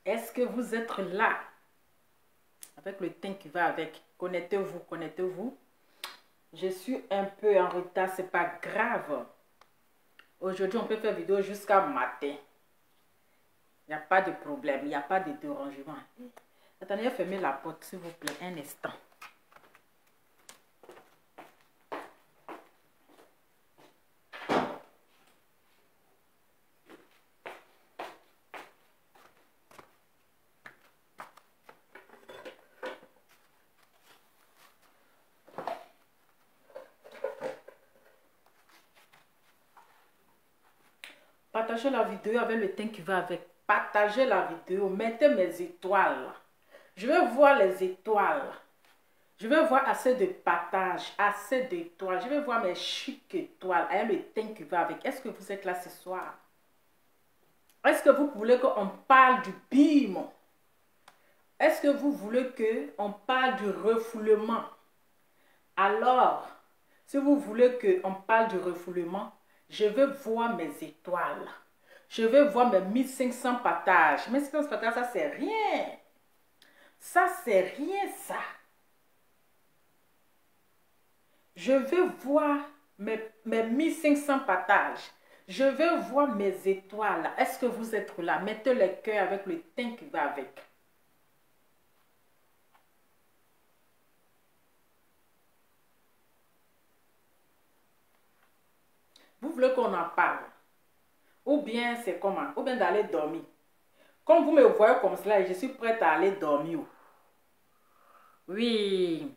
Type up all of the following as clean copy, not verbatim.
Est-ce que vous êtes là? Avec le teint qui va avec. Connectez-vous, connectez-vous. Je suis un peu en retard, c'est pas grave. Aujourd'hui, on peut faire vidéo jusqu'à matin. Il n'y a pas de problème, il n'y a pas de dérangement. Attendez, fermez la porte, s'il vous plaît, un instant. Partagez la vidéo avec le teint qui va avec. Partagez la vidéo. Mettez mes étoiles. Je veux voir les étoiles. Je veux voir assez de partage, assez d'étoiles. Je veux voir mes chic étoiles avec le teint qui va avec. Est-ce que vous êtes là ce soir? Est-ce que vous voulez qu'on parle du bim? Est-ce que vous voulez qu'on parle du refoulement? Alors, si vous voulez qu'on parle du refoulement, je veux voir mes étoiles. Je veux voir mes 1500 partages. 1500 partages, ça c'est rien. Ça c'est rien, ça. Je veux voir mes 1500 partages. Je veux voir mes étoiles. Est-ce que vous êtes là? Mettez le cœur avec le teint qui va avec. Vous voulez qu'on en parle? Ou bien c'est comment? Ou bien d'aller dormir? Comme vous me voyez comme cela, je suis prête à aller dormir. Oui.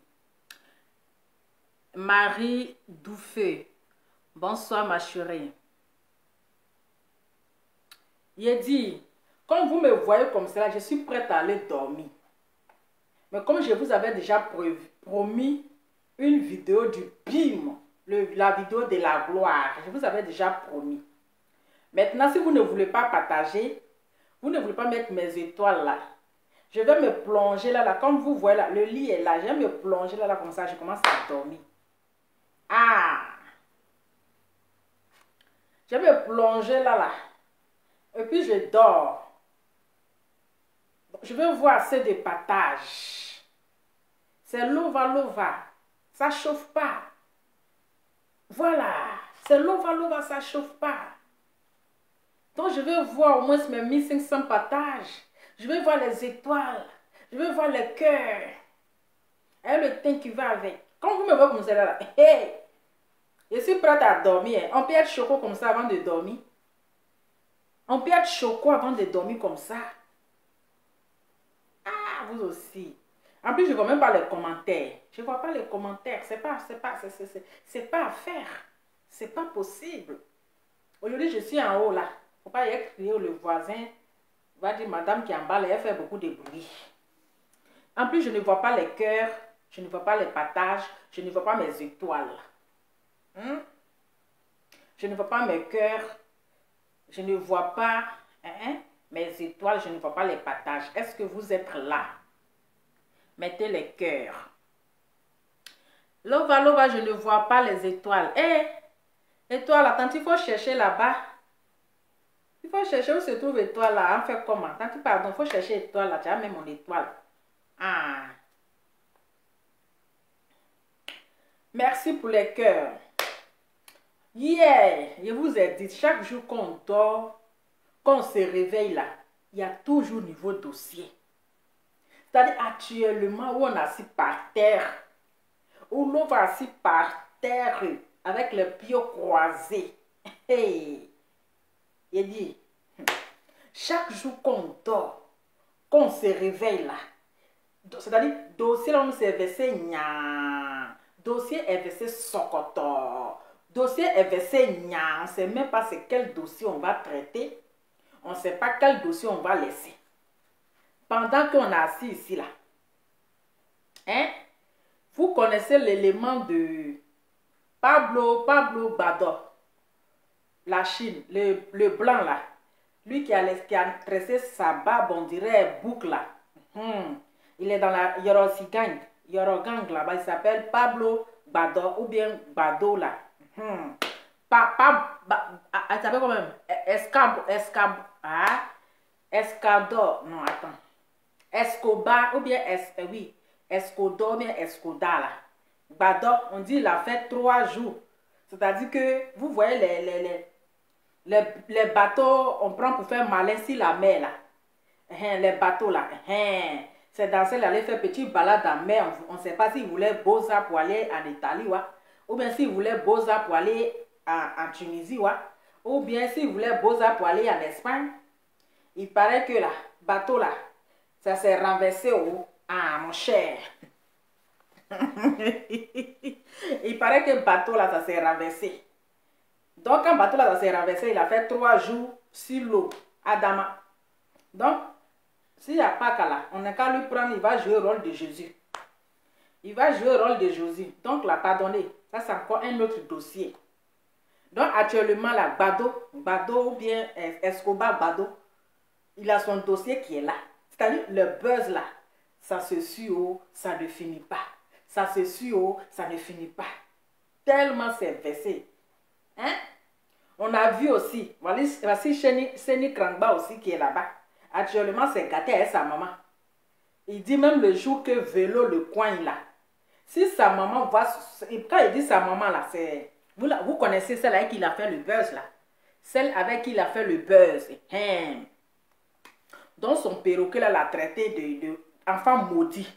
Marie Douffet. Bonsoir ma chérie. Il dit, comme vous me voyez comme cela, je suis prête à aller dormir. Mais comme je vous avais déjà promis une vidéo du bim, la vidéo de la gloire, je vous avais déjà promis. Maintenant, si vous ne voulez pas partager, vous ne voulez pas mettre mes étoiles là, je vais me plonger là, comme vous voyez là, le lit est là, je vais me plonger là, comme ça, je commence à dormir. Ah! Je vais me plonger là, et puis je dors. Je veux voir assez de partage. C'est lova, ça chauffe pas. Voilà, c'est lova, ça chauffe pas. Donc je veux voir au moins mes 1500 partages. Je veux voir les étoiles. Je veux voir le cœur. Et le teint qui va avec. Quand vous me voyez comme ça là, hey, je suis prête à dormir. On peut être choco comme ça avant de dormir. On peut être choco avant de dormir comme ça. Ah, vous aussi. En plus, je ne vois même pas les commentaires. Je ne vois pas les commentaires. C'est pas à faire. C'est pas possible. Aujourd'hui, je suis en haut là. Faut pas y crier, le voisin va dire madame qui est en bas, elle fait beaucoup de bruit. En plus, je ne vois pas les cœurs, je ne vois pas les partages, je ne vois pas mes étoiles. Je ne vois pas mes cœurs, je ne vois pas mes étoiles, je ne vois pas les partages. Est-ce que vous êtes là? Mettez les cœurs. Lova, je ne vois pas les étoiles. Étoile, attends, il faut chercher là-bas. Il faut chercher où se trouve étoile là. On fait comment? Tant pardon, il faut chercher étoile là. Tu as même mon étoile. Ah. Merci pour les cœurs. Hier, je vous ai dit, chaque jour qu'on dort, qu'on se réveille là, il y a toujours nouveau dossier. C'est-à-dire actuellement où on est assis par terre, où l'on va assis par terre avec les pieds croisés. Hey. Il dit, chaque jour qu'on dort, qu'on se réveille là, c'est-à-dire, dossier là, on s'est versé nya, dossier est versé sokoto, dossier est versé nya, on ne sait même pas c'est quel dossier on va traiter, on ne sait pas quel dossier on va laisser. Pendant qu'on est assis ici là, vous connaissez l'élément de Pablo Bado, la Chine, le blanc là, lui qui a tressé sa barbe, on dirait boucle là. Il est dans la Yorogang là-bas, il s'appelle Pablo Bado ou bien Bado là. Il s'appelle quand même Escab. Ah. Escador, non, attends. Escobar, ou bien, oui, Escodor, ou bien Escoda, là. Bador, on dit il a fait 3 jours. C'est-à-dire que, vous voyez les bateaux, on prend pour faire malin sur la mer, là. Les bateaux, là. C'est dans celle-là, il fait petit balade en mer. On ne sait pas s'il voulait Boza pour aller en Italie, ouais. Ou bien s'il voulait Boza pour aller en Tunisie, ouais. Ou bien s'il voulait Boza pour aller en Espagne. Il paraît que là, bateau là, ça s'est renversé au... Ah, mon cher. Il paraît que bateau là, ça s'est renversé. Donc, quand bateau là, ça s'est renversé, il a fait 3 jours sur l'eau, à Dama. Donc, s'il n'y a pas qu'à là, on n'a qu'à lui prendre, il va jouer le rôle de Jésus. Il va jouer le rôle de Jésus. Donc, là, pardonnez, ça c'est encore un autre dossier. Donc, actuellement, là, Bado ou bien Escobar Bado, il a son dossier qui est là. C'est-à-dire, le buzz là, ça se suit, ça ne finit pas. Ça se suit, ça ne finit pas. Tellement c'est versé. Hein? On a vu aussi, voici Seni Krangba aussi qui est là-bas. Actuellement, c'est gâté avec sa maman. Il dit même le jour que vélo le coin là. Si sa maman voit, quand il dit sa maman là, c'est... Vous connaissez celle avec qui il a fait le buzz là. Celle avec qui il a fait le buzz. Donc son perroquet là l'a traité de enfant maudit.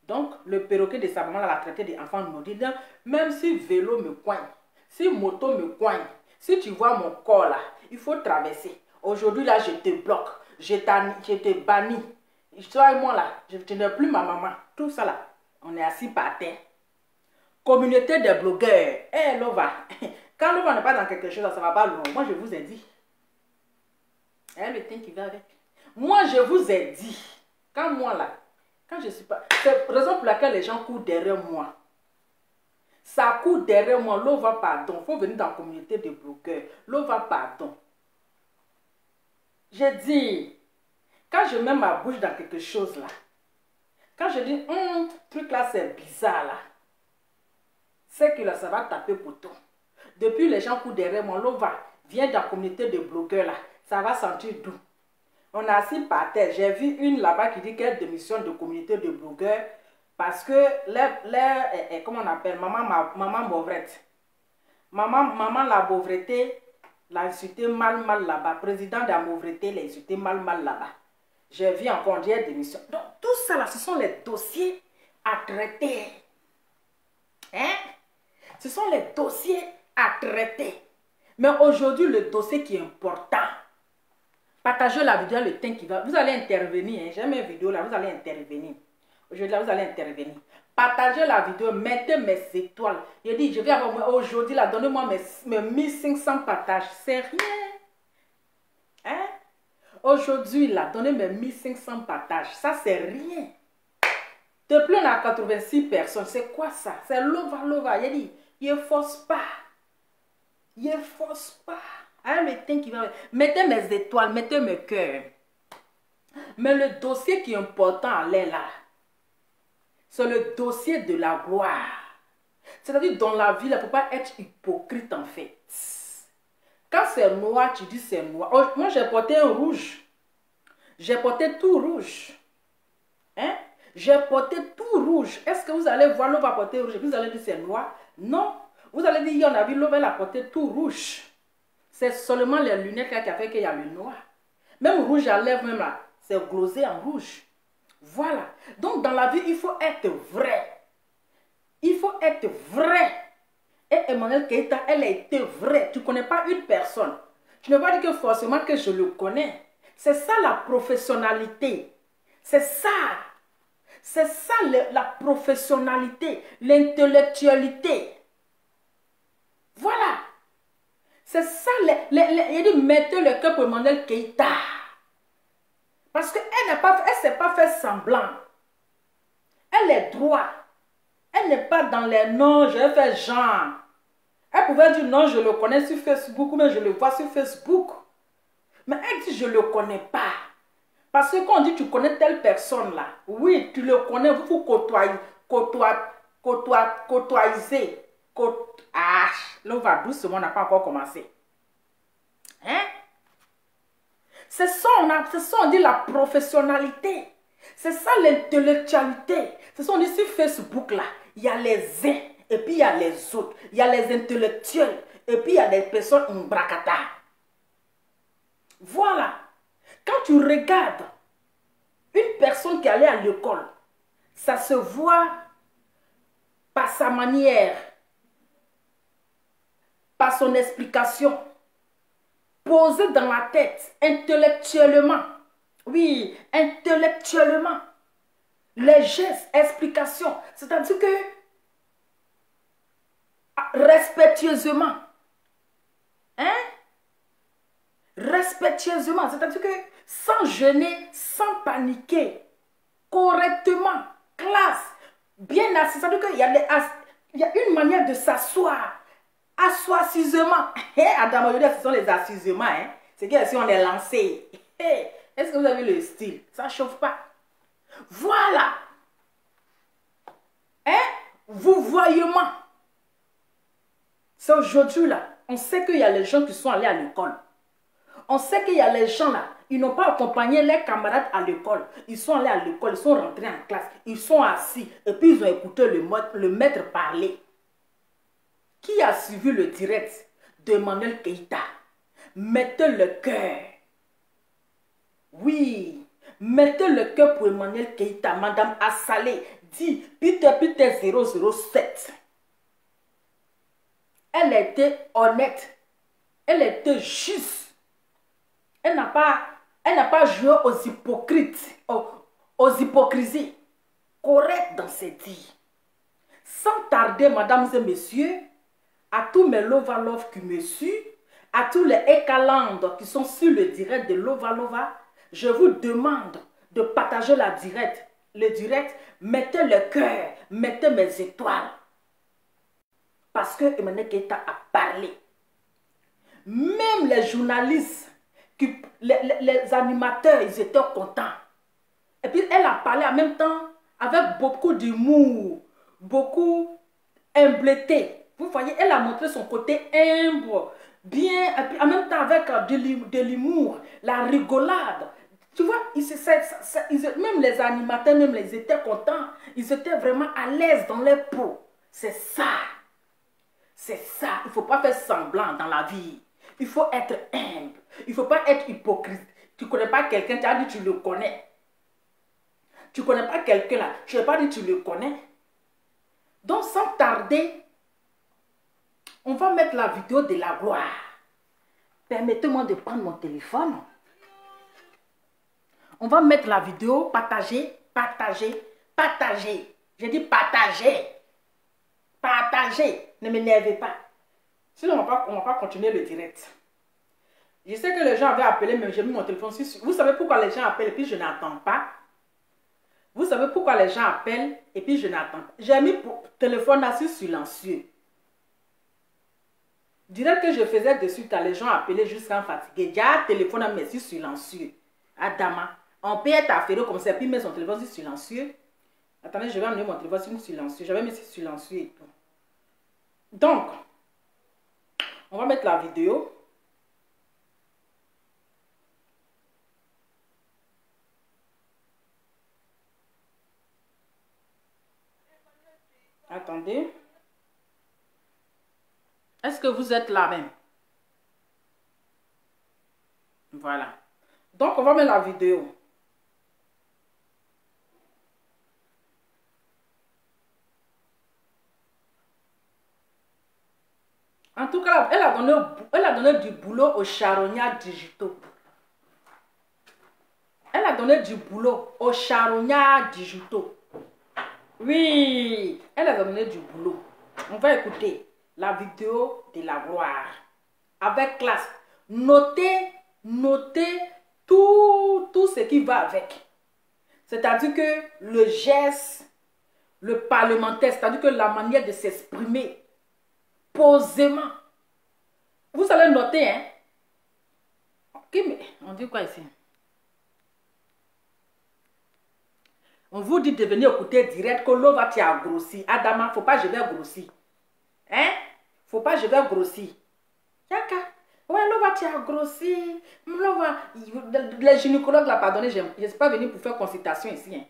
Donc le perroquet de sa maman l'a traité d'enfant maudit. Donc, même si vélo me coigne, si moto me coigne, si tu vois mon corps là, il faut traverser. Aujourd'hui là, je te bloque, je te bannis. Toi et moi là, tu n'es plus ma maman. Tout ça là, on est assis par terre. Communauté des blogueurs. Lova. Quand Lova n'est pas dans quelque chose, ça ne va pas loin. Moi, je vous ai dit. Le thème qui va avec. Moi, je vous ai dit. Quand moi, là, quand je suis pas... C'est la raison pour laquelle les gens courent derrière moi. Ça court derrière moi. Lova, pardon. Il faut venir dans la communauté des blogueurs. Lova, pardon. J'ai dit, quand je mets ma bouche dans quelque chose, là, quand je dis, truc là, c'est bizarre, là, c'est que là, ça va taper pour tout. Depuis, les gens courent derrière moi. Lova, viens dans la communauté de blogueurs là. Ça va sentir doux. On a assis par terre. J'ai vu une là-bas qui dit qu'elle démissionne de communauté de blogueurs parce que comment on appelle, maman Mauvrette. Maman la Mauvreté l'a insulté mal là-bas. Président de la Mauvreté l'a insulté mal là-bas. J'ai vu encore dire démission. Donc, tout ça là, ce sont les dossiers à traiter. Hein? Ce sont les dossiers à traiter. Mais aujourd'hui, le dossier qui est important, partagez la vidéo, le temps qui va. Vous allez intervenir. Hein? J'ai mes vidéos là, vous allez intervenir. Aujourd'hui, là, vous allez intervenir. Partagez la vidéo, mettez mes étoiles. Je dis, je vais avoir aujourd'hui là, donnez-moi mes 1500 partages. C'est rien. Hein? Aujourd'hui là, donnez mes 1500 partages. Ça, c'est rien. Depuis, on a 86 personnes. C'est quoi ça? C'est Lova. Il dit, il ne force pas. Il ne force pas. Hein, mettez mes étoiles, mettez mes cœurs. Mais le dossier qui est important, elle est là. C'est le dossier de la gloire. C'est-à-dire, dans la vie, il ne faut pas être hypocrite en fait. Quand c'est noir, tu dis c'est noir. Oh, moi, j'ai porté un rouge. J'ai porté tout rouge. Hein? J'ai porté tout rouge. Est-ce que vous allez voir l'eau va porter rouge et vous allez dire c'est noir? Non. Vous allez dire, on a vu l'eau va porter tout rouge. C'est seulement les lunettes qui a fait qu'il y a le noir. Même rouge à lèvres, même là, c'est glosé en rouge. Voilà. Donc, dans la vie, il faut être vrai. Il faut être vrai. Et Emmanuel Keita, elle a été vraie. Tu ne connais pas une personne. Tu ne vas pas dire que forcément que je le connais. C'est ça la professionnalité. C'est ça. C'est ça la professionnalité, l'intellectualité. Voilà. C'est ça, il dit mettez le cœur pour Emmanuel Keita. Parce qu'elle ne s'est pas fait semblant. Elle est droite. Elle n'est pas dans les noms, je vais faire genre. Elle pouvait dire non, je le connais sur Facebook, mais je le vois sur Facebook. Mais elle dit je ne le connais pas. Parce que quand on dit tu connais telle personne là, oui, tu le connais, vous côtoyez. Là, on va doucement, on n'a pas encore commencé. Hein? C'est ça, on dit la professionnalité. C'est ça l'intellectualité. C'est ça, on dit sur Facebook là. Il y a les uns et puis il y a les autres. Il y a les intellectuels et puis il y a des personnes mbracata. Voilà. Quand tu regardes une personne qui allait à l'école, ça se voit par sa manière, par son explication, posée dans la tête, intellectuellement. Oui, intellectuellement. Les gestes, explications. C'est-à-dire que, respectueusement. Hein? Respectueusement. C'est-à-dire que, sans gêner, sans paniquer, correctement, classe, bien assis. C'est-à-dire qu'il y a une manière de s'asseoir. Assoissisement. Adam, ce sont les assuisements. Hein? C'est que si on est lancé. Est-ce que vous avez le style? Ça ne chauffe pas. Voilà. Hein? Vouvoiement. C'est aujourd'hui là. On sait qu'il y a les gens qui sont allés à l'école. On sait qu'il y a les gens là. Ils n'ont pas accompagné leurs camarades à l'école. Ils sont allés à l'école. Ils sont rentrés en classe. Ils sont assis. Et puis ils ont écouté le maître parler. Qui a suivi le direct d'Emmanuel Keïta? Mettez le cœur. Oui. Mettez le cœur pour Emmanuel Keïta. Madame Assalé dit Peter 007. Elle était honnête. Elle était juste. Elle n'a pas joué aux hypocrites, aux hypocrisies. Correct dans ses dits. Sans tarder, mesdames et messieurs, à tous mes Lova qui me suivent, à tous les Ekaland qui sont sur le direct de Lova, je vous demande de partager le direct, mettez le cœur, mettez mes étoiles. Parce que Emmanuel Keïta a parlé. Même les journalistes, les animateurs, ils étaient contents. Et puis elle a parlé en même temps avec beaucoup d'humour, beaucoup humbleté. Vous voyez, elle a montré son côté humble, bien, et puis en même temps avec de l'humour, la rigolade. Tu vois, même les animateurs, même ils étaient contents. Ils étaient vraiment à l'aise dans leur peau. C'est ça. C'est ça. Il ne faut pas faire semblant dans la vie. Il faut être humble. Il ne faut pas être hypocrite. Tu ne connais pas quelqu'un, tu as dit tu le connais. Tu ne connais pas quelqu'un là, je n'ai pas dit tu le connais. Donc sans tarder, on va mettre la vidéo de la gloire. Permettez-moi de prendre mon téléphone. On va mettre la vidéo, partager. J'ai dit partager. Partagez. Ne m'énervez pas. Sinon, on ne va pas continuer le direct. Je sais que les gens avaient appelé, mais j'ai mis mon téléphone sur... Vous savez pourquoi les gens appellent et puis je n'attends pas? Vous savez pourquoi les gens appellent et puis je n'attends pas? J'ai mis mon téléphone assis silencieux. Direct que je faisais dessus, quand les gens appelaient jusqu'à fatiguer. J'ai un téléphone à mettre sur silencieux. Adama, on peut être affairé comme ça, puis mettre son téléphone sur silencieux. Attendez, je vais amener mon téléphone sur silencieux. J'avais mis sur silencieux et tout. Donc, on va mettre la vidéo. Attendez. Est-ce que vous êtes là même? Voilà. Donc, on va mettre la vidéo. En tout cas, elle a donné du boulot aux charognards digitaux. Elle a donné du boulot aux charognards digitaux. Oui, elle a donné du boulot. On va écouter la vidéo de la gloire. Avec classe. Notez tout ce qui va avec. C'est-à-dire que le geste, le parlementaire, c'est-à-dire que la manière de s'exprimer posément. Vous allez noter, hein? Okay, mais on dit quoi ici? On vous dit de venir écouter direct que l'eau va t'y grossir. Adama, faut pas je vais grossir. Hein? Faut pas je vais grossir. Yaka. Ouais, Lova, tu as grossi. Lova, les gynécologues, là, pardonnez, je ne suis pas venue pour faire consultation ici. Hein.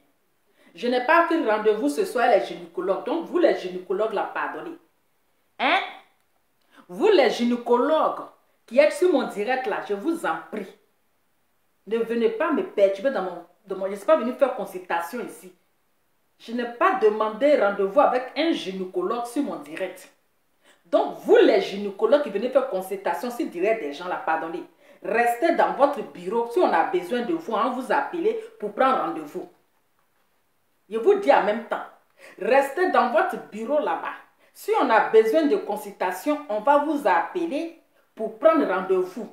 Je n'ai pas pris rendez-vous ce soir, les gynécologues. Donc, vous, les gynécologues, là, pardonnez. Hein? Vous, les gynécologues qui êtes sur mon direct, là, je vous en prie. Ne venez pas me perturber dans mon... je ne suis pas venue faire consultation ici. Je n'ai pas demandé rendez-vous avec un gynécologue sur mon direct. Donc, vous, les gynécologues qui venez faire consultation sur direct des gens, là, pardonnez. Restez dans votre bureau. Si on a besoin de vous, on vous appelle pour prendre rendez-vous. Je vous dis en même temps. Restez dans votre bureau là-bas. Si on a besoin de consultation, on va vous appeler pour prendre rendez-vous.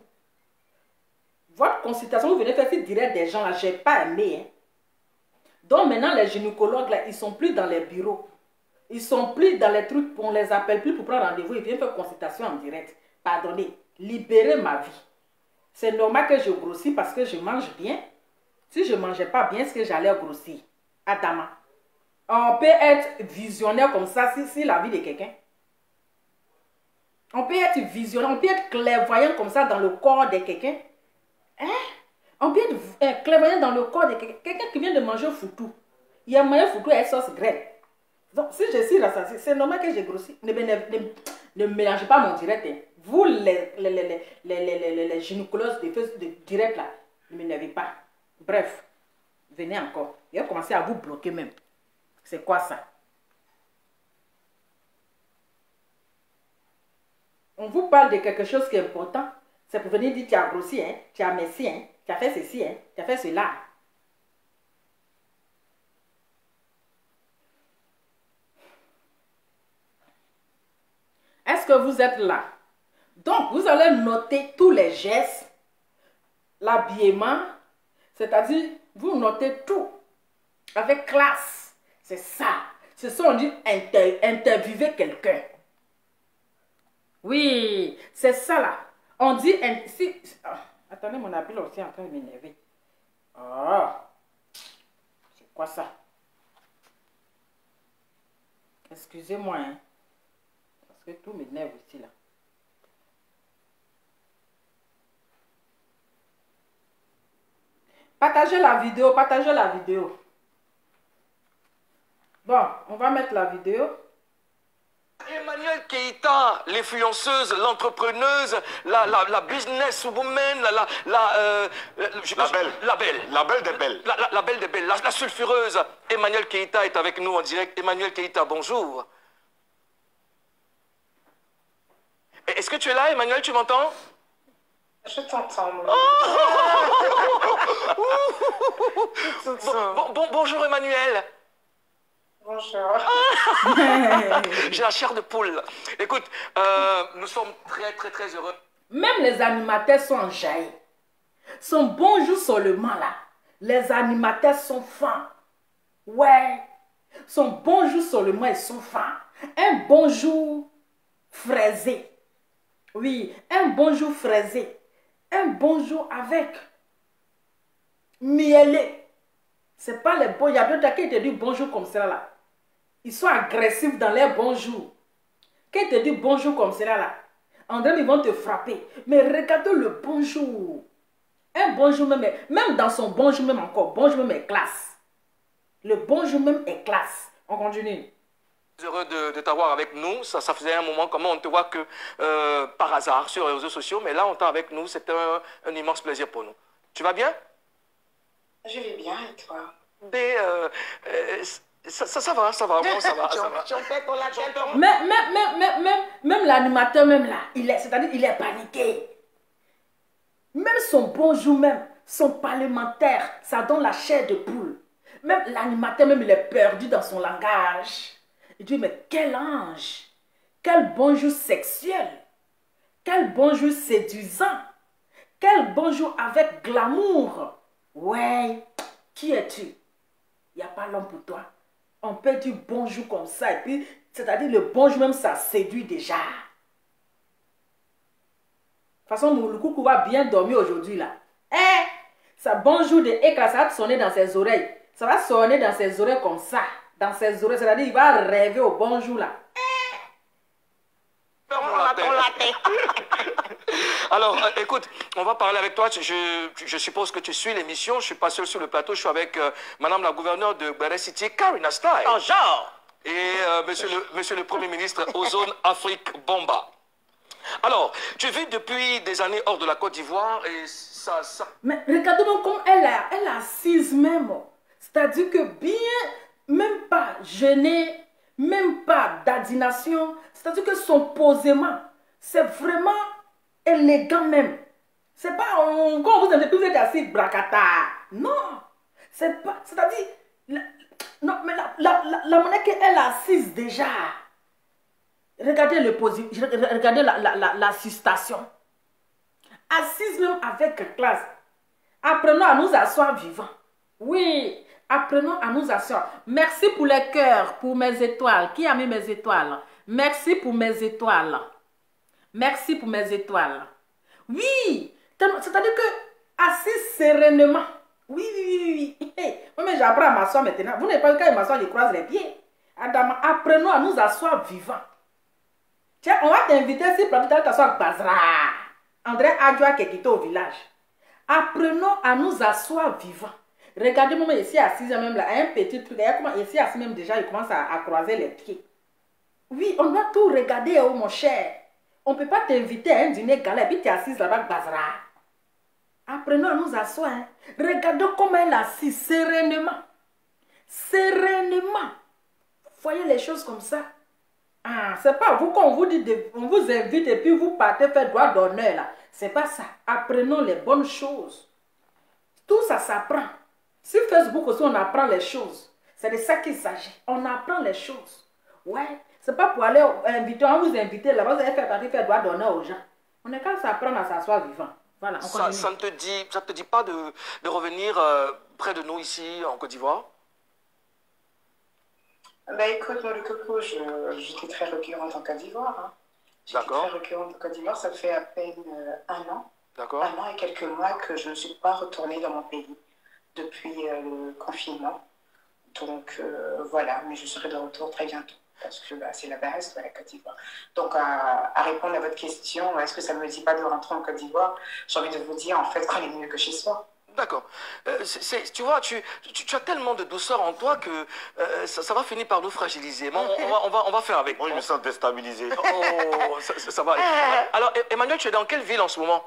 Votre consultation, vous venez faire sur direct des gens, là, je n'ai pas aimé. Hein. Donc maintenant, les gynécologues, là, ils ne sont plus dans les bureaux. Ils ne sont plus dans les trucs, on ne les appelle plus pour prendre rendez-vous. Ils viennent faire consultation en direct. Pardonnez, libérez ma vie. C'est normal que je grossis parce que je mange bien. Si je ne mangeais pas bien, est-ce que j'allais grossir? Adama. On peut être visionnaire comme ça si la vie de quelqu'un. On peut être visionnaire, on peut être clairvoyant comme ça dans le corps de quelqu'un. Hein? On peut être clairvoyant dans le corps de quelqu'un. Quelqu'un qui vient de manger foutou. Il y a moyen foutou et sauce graine. Donc, si je suis rassasiée, c'est normal que j'ai grossi. Ne mélangez pas mon direct. Hein. Vous, les gynécologues de direct, là, ne m'énervez pas. Bref, venez encore. Il va commencer à vous bloquer même. C'est quoi ça? On vous parle de quelque chose qui est important. C'est pour venir dire tu as grossi, hein? Tu as merci, hein? Tu as fait ceci, hein? Tu as fait cela. Est-ce que vous êtes là? Donc, vous allez noter tous les gestes, l'habillement, c'est-à-dire, vous notez tout avec classe. C'est ça. C'est ça, on dit interviewer quelqu'un. Oui, c'est ça là. On dit... attendez, mon habit là aussi est en train de m'énerver. Oh, c'est quoi ça? Excusez-moi, hein. Parce que tout m'énerve aussi là. Partagez la vidéo, partagez la vidéo. Bon, on va mettre la vidéo. Emmanuelle Keïta, l'influenceuse, l'entrepreneuse, la businesswoman, la belle. La belle des belles. La belle des belles, la sulfureuse. Emmanuelle Keïta est avec nous en direct. Emmanuelle Keïta, bonjour. Est-ce que tu es là, Emmanuelle, tu m'entends? Je t'entends, moi. Bonjour, Emmanuelle. Bonjour. J'ai la chair de poule. Écoute, nous sommes très heureux. Même les animateurs sont en jaillit. Son bonjour seulement là. Les animateurs sont fins. Ouais. Son bonjour seulement, ils sont fins. Un bonjour fraisé. Oui, un bonjour fraisé. Un bonjour avec mielé. C'est pas les bons. Il y a d'autres qui te disent bonjour comme ça là. Ils sont agressifs dans les bonjours. Quand ils te disent bonjour comme cela là, en vrai, ils vont te frapper. Mais regardez le bonjour. Un bonjour même dans son bonjour même encore, bonjour même est classe. Le bonjour même est classe. On continue. Heureux de t'avoir avec nous. Ça faisait un moment comment on ne te voit que par hasard sur les réseaux sociaux. Mais là, on t'a avec nous. C'est un immense plaisir pour nous. Tu vas bien? Je vais bien, et toi? Et, ça va. Bon, ça va. Même l'animateur, même là, c'est-à-dire il est paniqué. Même son bonjour, même son parlementaire, ça donne la chair de poule. Même l'animateur, même il est perdu dans son langage. Il dit, mais quel ange! Quel bonjour sexuel! Quel bonjour séduisant! Quel bonjour avec glamour! Ouais, qui es-tu? Il n'y a pas l'homme pour toi. On peut dire bonjour comme ça, et puis, c'est-à-dire le bonjour même, ça séduit déjà. De toute façon, mon coucou va bien dormir aujourd'hui là. Eh, ça bonjour de éclat, ça va sonner dans ses oreilles. Ça va sonner dans ses oreilles comme ça. Dans ses oreilles, c'est-à-dire il va rêver au bonjour là. Alors, écoute, on va parler avec toi. Je suppose que tu suis l'émission. Je ne suis pas seul sur le plateau. Je suis avec Madame la gouverneure de Béré City, Karina Style. Bonjour. Et monsieur le Premier ministre Ozone Afrique Bomba. Alors, tu vis depuis des années hors de la Côte d'Ivoire et ça... Mais regardez-moi comme elle assise même. C'est-à-dire que bien, même pas gênée, même pas d'adination. C'est-à-dire que son posement, c'est vraiment élégant même. C'est pas, quand vous êtes assis bracata. Non. C'est pas, c'est-à-dire, non, mais la manière qu'elle assise déjà. Regardez le position, regardez l'assistation. Assise même avec classe. Apprenons à nous asseoir vivants. Oui, apprenons à nous asseoir. Merci pour les cœurs, pour mes étoiles. Qui a mis mes étoiles? Merci pour mes étoiles. Merci pour mes étoiles. Oui, c'est-à-dire que assise sereinement. Oui, oui, oui. Hey, moi, mais j'apprends à m'asseoir maintenant. Vous n'avez pas le cas de m'asseoir, je croise les pieds. Adama, apprenons à nous asseoir vivants. Tiens, on va t'inviter si tu t'asseoir Bazra. André Adjoa qui est quitté au village. Apprenons à nous asseoir vivants. Regardez-moi ici assise même là, un petit truc. Comment ici assis même déjà, il commence à croiser les pieds. Oui, on doit tout regarder, oh mon cher. On ne peut pas t'inviter à un dîner gala et puis tu es assise là-bas, Bazra. Apprenons à nous asseoir. Hein. Regardez comment elle est assise, sereinement. Sereinement. Voyez les choses comme ça. Ah, c'est pas vous quand on vous dit, on vous invite et puis vous partez faire droit d'honneur là. C'est pas ça. Apprenons les bonnes choses. Tout ça s'apprend. Sur Facebook aussi, on apprend les choses. C'est de ça qu'il s'agit. On apprend les choses. Ouais. C'est pas pour aller inviter, on vous invite là-bas, vous allez faire droit d'honneur aux gens. On est qu'à s'apprendre à s'asseoir vivant. Voilà, ça ne te dit pas de revenir près de nous ici en Côte d'Ivoire? Bah écoute, moi le coco, j'étais très récurrente en Côte d'Ivoire. Hein. J'étais très récurrente en Côte d'Ivoire, ça fait à peine un an. D'accord. Un an et quelques mois que je ne suis pas retournée dans mon pays depuis le confinement. Donc voilà, mais je serai de retour très bientôt. Parce que bah, c'est la base de la Côte d'Ivoire. Donc, à répondre à votre question, est-ce que ça ne me dit pas de rentrer en Côte d'Ivoire? J'ai envie de vous dire, en fait, qu'on est mieux que chez soi. D'accord. Tu vois, tu as tellement de douceur en toi que ça va finir par nous fragiliser. Bon, on va faire avec. Moi, je me sens déstabilisé. Oh, ça va. Alors, Emmanuel, tu es dans quelle ville en ce moment?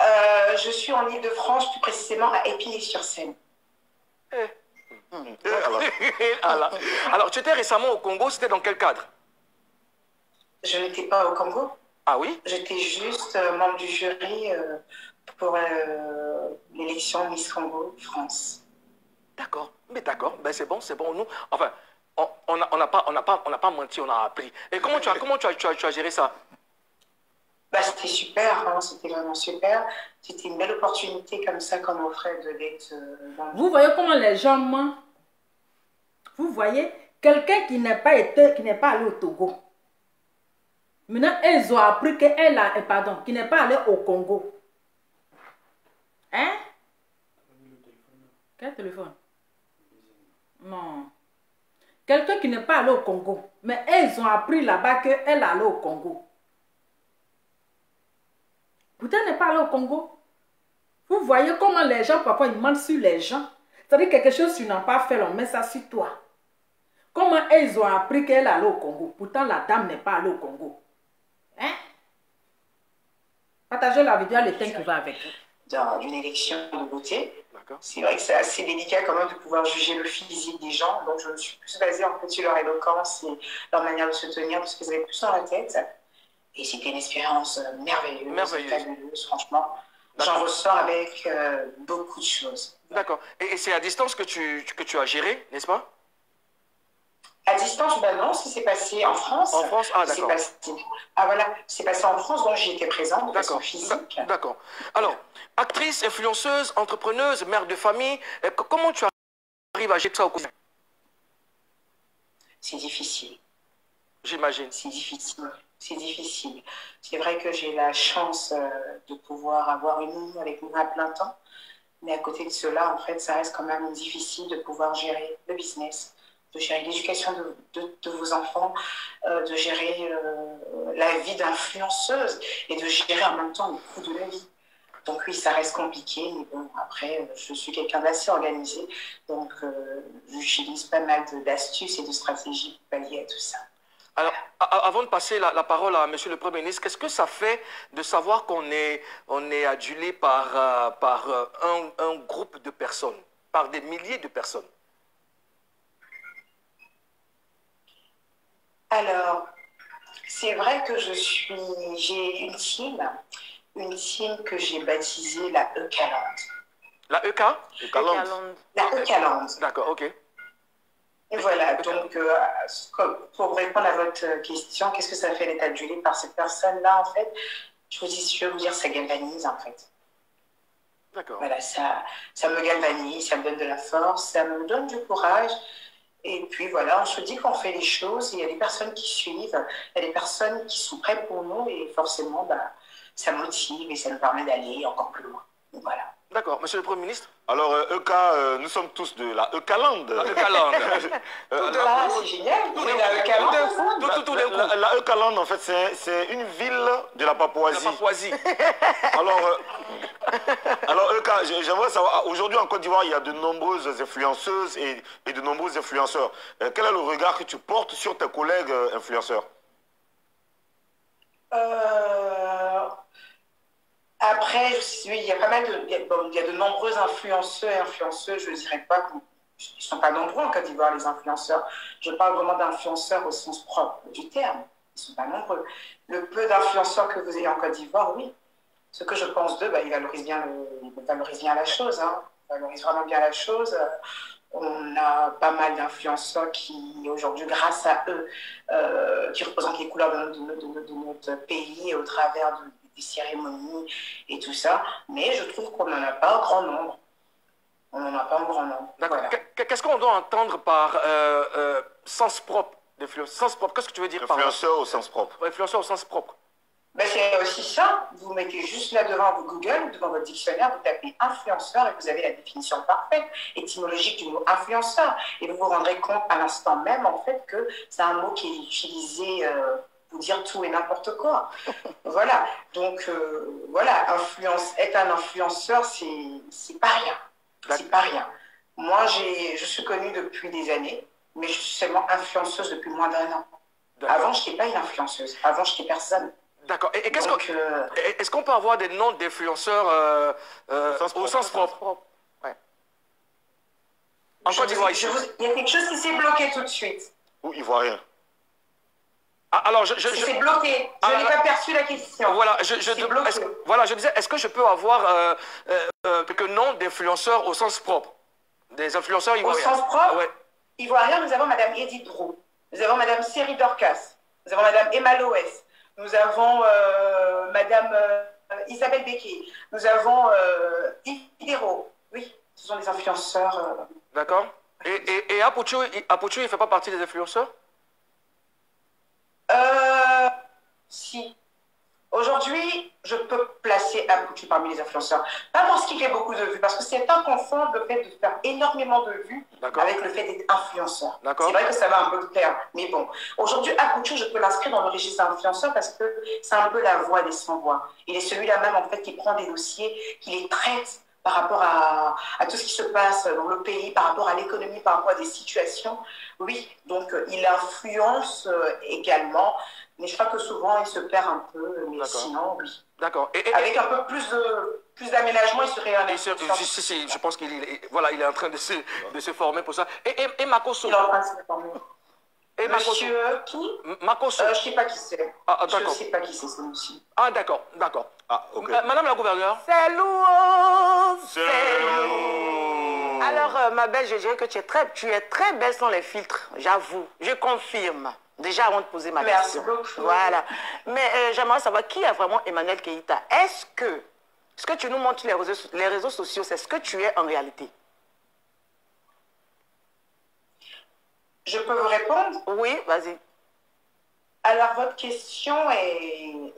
Je suis en Île-de-France, plus précisément à Épinay-sur-Seine. Alors, tu étais récemment au Congo, c'était dans quel cadre? Je n'étais pas au Congo. Ah oui? J'étais juste membre du jury pour l'élection Miss Congo France. D'accord, mais d'accord, ben c'est bon. Nous, enfin, on n'a pas menti, on a appris. Et comment tu as géré ça? Bah, c'était super, hein, c'était vraiment super. C'était une belle opportunité comme ça qu'on m'offrait de l'être. Vous voyez comment les gens mentent? Vous voyez, quelqu'un qui n'est pas allé au Togo. Maintenant, ils ont appris qu'elle a, pardon, qui n'est pas allé au Congo. Hein? Quel téléphone? Non. Quelqu'un qui n'est pas allé au Congo. Mais ils ont appris là-bas qu'elle est allée au Congo. Pourtant, elle n'est pas allée au Congo. Vous voyez comment les gens, parfois, ils mentent sur les gens. C'est-à-dire quelque chose que tu n'as pas fait, on met ça sur toi. Comment ils ont appris qu'elle est allée au Congo? Pourtant, la dame n'est pas allée au Congo. Hein? Partagez la vidéo, le temps qui va avec. Dans une élection de beauté, c'est vrai que c'est assez délicat quand même de pouvoir juger le physique des gens. Donc, je me suis plus basée en fait sur leur éloquence et leur manière de se tenir, parce qu'ils avaient plus dans la tête. Et c'était une expérience merveilleuse, fabuleuse, franchement. J'en ressors avec beaucoup de choses. D'accord. Et c'est à distance que tu as géré, n'est-ce pas? À distance, ben non, ça s'est passé en France. En France, ah d'accord. Ah voilà, c'est passé en France, donc j'y étais présente de façon physique. D'accord. Alors, actrice, influenceuse, entrepreneuse, mère de famille, comment tu arrives à gérer ça au quotidien? C'est difficile. J'imagine. C'est difficile. C'est difficile. C'est vrai que j'ai la chance de pouvoir avoir une nounou avec moi à plein temps. Mais à côté de cela, en fait, ça reste quand même difficile de pouvoir gérer le business, de gérer l'éducation de vos enfants, de gérer la vie d'influenceuse et de gérer en même temps le coût de la vie. Donc oui, ça reste compliqué, mais bon, après, je suis quelqu'un d'assez organisé, donc j'utilise pas mal d'astuces et de stratégies pour pallier à tout ça. Alors, avant de passer la parole à Monsieur le Premier ministre, qu'est-ce que ça fait de savoir qu'on est adulé par un groupe de personnes, par des milliers de personnes? Alors, c'est vrai que j'ai une team que j'ai baptisée la E-Caland. La EK? La E-Caland. D'accord, ok. Et voilà, donc pour répondre à votre question, qu'est-ce que ça fait d'être adulé par cette personne-là, en fait, je vais vous dire, ça galvanise, en fait. D'accord. Voilà, ça me galvanise, ça me donne de la force, ça me donne du courage. Et puis voilà, on se dit qu'on fait les choses, il y a des personnes qui suivent, il y a des personnes qui sont prêtes pour nous, et forcément, bah, ça motive et ça nous permet d'aller encore plus loin. Donc, voilà. D'accord. Monsieur le Premier ministre? Alors, EK, nous sommes tous de la E-Caland. La E-Caland. C'est génial. La E-Caland. La E-Caland, en fait, c'est une ville de la Papouasie. La Papouasie. Alors EK, j'aimerais savoir, aujourd'hui en Côte d'Ivoire, il y a de nombreuses influenceuses et de nombreux influenceurs. Quel est le regard que tu portes sur tes collègues influenceurs? Après, oui, il y a pas mal il y a de nombreux influenceurs et influenceuses, je ne dirais pas qu'ils ne sont pas nombreux en Côte d'Ivoire, les influenceurs. Je parle vraiment d'influenceurs au sens propre du terme. Ils ne sont pas nombreux. Le peu d'influenceurs que vous ayez en Côte d'Ivoire, oui. Ce que je pense d'eux, bah, ils valorisent bien la chose. Hein. Ils valorisent vraiment bien la chose. On a pas mal d'influenceurs qui, aujourd'hui, grâce à eux, qui représentent les couleurs de notre pays au travers des cérémonies et tout ça. Mais je trouve qu'on n'en a pas un grand nombre. On n'en a pas un grand nombre. D'accord. Voilà. Qu'est-ce qu'on doit entendre par sens propre d'influence? Sens propre, qu'est-ce que tu veux dire par influenceur au sens propre? Influenceur au sens propre. Ben, c'est aussi ça. Vous mettez juste là devant vos Google, devant votre dictionnaire, vous tapez influenceur et vous avez la définition parfaite, étymologique du mot influenceur. Et vous vous rendrez compte à l'instant même, en fait, que c'est un mot qui est utilisé pour dire tout et n'importe quoi. Voilà. Donc, voilà, être un influenceur, c'est pas rien. C'est pas rien. Moi, je suis connue depuis des années, mais je suis seulement influenceuse depuis moins d'1 an. Avant, je n'étais pas une influenceuse. Avant, je n'étais personne. D'accord. Et est-ce qu'on peut avoir des noms d'influenceurs au sens propre? Ouais. En Côte d'Ivoire, il y a quelque chose qui s'est bloqué tout de suite. Ou ivoirien? Alors, c'est bloqué. Je n'ai pas perçu la question. Voilà, je disais, est-ce que je peux avoir quelques noms d'influenceurs au sens propre? Des influenceurs ivoiriens. Au sens propre? Ouais. Ivoirien, nous avons Madame Edith Drou. Nous avons Madame Série Dorcas. Nous avons Madame Emma Loès. Nous avons Madame Isabelle Becquet. Nous avons Hidero. Oui, ce sont des influenceurs. D'accord. Et Apouchou, il ne fait pas partie des influenceurs? Si. Aujourd'hui, je peux placer Apouchou parmi les influenceurs. Pas parce qu'il fait beaucoup de vues, parce que c'est inconfondable le fait de faire énormément de vues avec le fait d'être influenceur. C'est vrai que ça va un peu de pair. Mais bon, aujourd'hui, Apouchou, je peux l'inscrire dans le registre d'influenceur parce que c'est un peu la voix des sans-voix. Il est celui-là même, en fait, qui prend des dossiers, qui les traite par rapport à tout ce qui se passe dans le pays, par rapport à l'économie, par rapport à des situations. Oui, donc il influence également. Mais je crois que souvent, il se perd un peu, mais sinon, oui. D'accord. Avec un peu plus d'aménagement, il serait un Si, je pense qu'il est en train de se former pour ça. Et Makosso? Il est en train de se former. Et Monsieur qui? Makosso. Je ne sais pas qui c'est. Je ne sais pas qui c'est, celui-ci. Ah, d'accord. Ah, ok. Madame la gouverneure. C'est lourd. C'est lourd. Alors, ma belle, je dirais que tu es très belle sans les filtres, j'avoue. Je confirme. Déjà, avant de poser ma question. Merci beaucoup. Voilà. Mais j'aimerais savoir qui est vraiment Emmanuel Keïta. Est-ce que ce que tu nous montres sur les réseaux sociaux, c'est ce que tu es en réalité? Je peux vous répondre? Oui, vas-y. Alors, votre question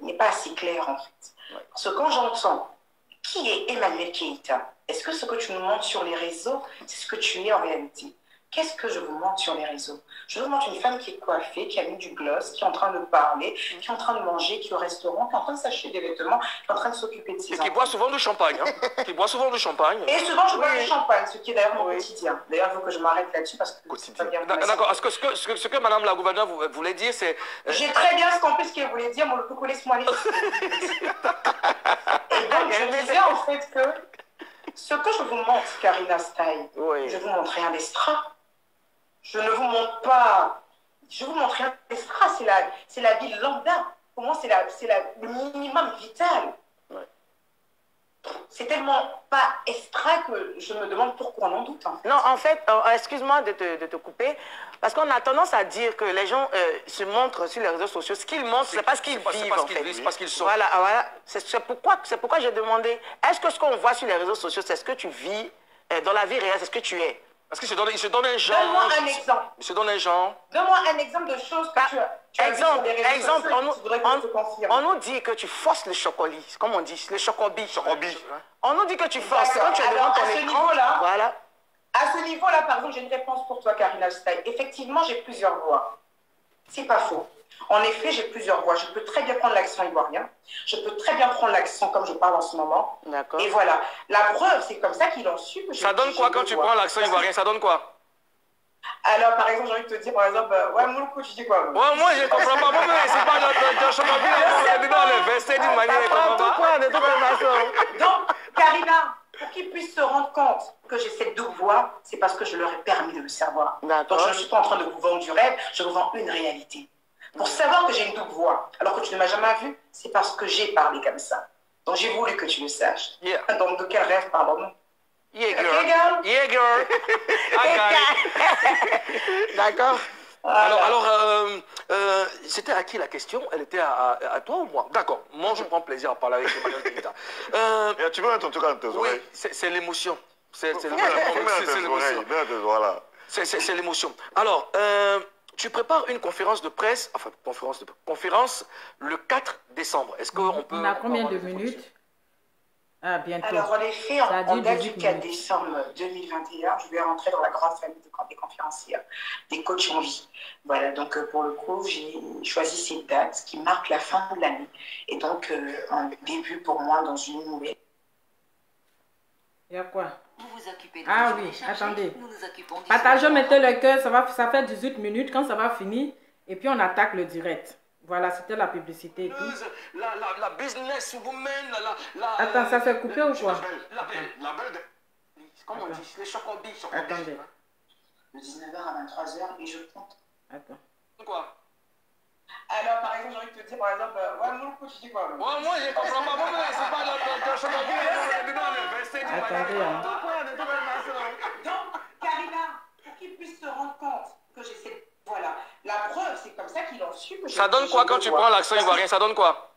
n'est pas assez claire, en fait. Oui. Parce que quand j'entends qui est Emmanuel Keïta, est-ce que ce que tu nous montres sur les réseaux, c'est ce que tu es en réalité? Qu'est-ce que je vous montre sur les réseaux? Je vous montre une femme qui est coiffée, qui a mis du gloss, qui est en train de parler, qui est en train de manger, qui est au restaurant, qui est en train de s'acheter des vêtements, qui est en train de s'occuper de ses enfants. Et qui boit souvent du champagne. Hein? Qui boit souvent du champagne. Et souvent, je bois du champagne, ce qui est d'ailleurs mon quotidien. D'ailleurs, il faut que je m'arrête là-dessus parce que c'est pas bien. D'accord. Ce que Madame la gouverneure voulait dire, c'est... J'ai très bien compris ce qu'elle voulait dire, mais le coucou, laisse-moi aller. Et donc, je disais en fait que ce que je vous montre, Karina Style, je vous montre rien d'extra. Je ne vous montre pas, je vous montre rien d'extra, c'est la vie lambda. Pour moi, c'est le minimum vital. C'est tellement pas extra que je me demande pourquoi on en doute. En fait. Non, en fait, excuse-moi de te couper, parce qu'on a tendance à dire que les gens se montrent sur les réseaux sociaux. Ce qu'ils montrent, c'est pas ce qu'ils vivent, en fait. C'est parce qu'ils sont. Voilà. C'est pourquoi j'ai demandé, est-ce que ce qu'on voit sur les réseaux sociaux, c'est ce que tu vis dans la vie réelle, c'est ce que tu es? Parce qu'il se donne un genre. Donne-moi un exemple. Il se donne un genre. Donne-moi un exemple de choses que tu as exemple, on nous dit que tu forces le chocolat, comme on dit, le chocobi. On nous dit que tu forces. Quand tu es devant ton écran, voilà. À ce niveau-là, par exemple, j'ai une réponse pour toi, Karina Style. Effectivement, j'ai plusieurs voix. C'est pas faux. En effet, j'ai plusieurs voix. Je peux très bien prendre l'accent ivoirien. Je peux très bien prendre l'accent comme je parle en ce moment. D'accord. Et voilà. La preuve, c'est comme ça qu'ils ont su que ça donne quoi quand tu prends l'accent ivoirien? Ça donne quoi? Alors, par exemple, j'ai envie de te dire, par exemple, ouais, Mouloukou, tu dis quoi? Ouais, moi, je ne comprends pas. Moi, c'est pas notre chocolat. Dans le verset d'une manière, je ne comprends pas. De toute façon. Donc, Karina, pour qu'ils puissent se rendre compte que j'ai cette double voix, c'est parce que je leur ai permis de le savoir. Donc, je ne suis pas en train de vous vendre du rêve, je vous vends une réalité. Pour savoir que j'ai une double voix, alors que tu ne m'as jamais vu, c'est parce que j'ai parlé comme ça. Donc, j'ai voulu que tu le saches. Yeah. Donc, de quel rêve parlons-nous? Yeah, girl. Yeah, girl. D'accord. Alors, c'était à qui la question? Elle était à toi ou moi? D'accord. Moi, je prends plaisir à parler avec Emmanuel Keïta. Tu peux mettre en tout cas dans tes oreilles. Oui, c'est l'émotion. C'est l'émotion. Alors, tu prépares une conférence de presse, enfin, conférence le 4 décembre. Est-ce qu'on peut... On a combien de minutes? Ah, bientôt. Alors, en effet, en date du 4 décembre 2021, je vais rentrer dans la grande famille des conférencières, des coachs en vie. Voilà, donc pour le coup, j'ai choisi cette date qui marque la fin de l'année. Et donc, un début pour moi dans une nouvelle. Il y a quoi? Vous vous occupez de Ah oui, attendez. Nous nous occupons du Partagez, mettez le cœur, ça fait 18 minutes. Quand ça va finir, et puis on attaque le direct. Voilà, c'était la publicité et tout. La business woman, Attends, ça fait couper ou quoi? La belle comment on dit? Les chocobi. Attendez. De 19h à 23h et je compte. Attends. Quoi? Alors, par exemple, j'ai envie de te dire, par exemple, ouais, Mouloukou, tu dis quoi? Ouais, moi, je ne comprends pas. Moi, c'est pas notre chocobi. Dans le verset d'une manière. Donc, Karina, pour qu'ils puissent se rendre compte que j'ai cette... Voilà. La preuve, c'est comme ça qu'ils ont su que... Ça donne quoi quand tu prends l'accent ivoirien? Ça donne quoi?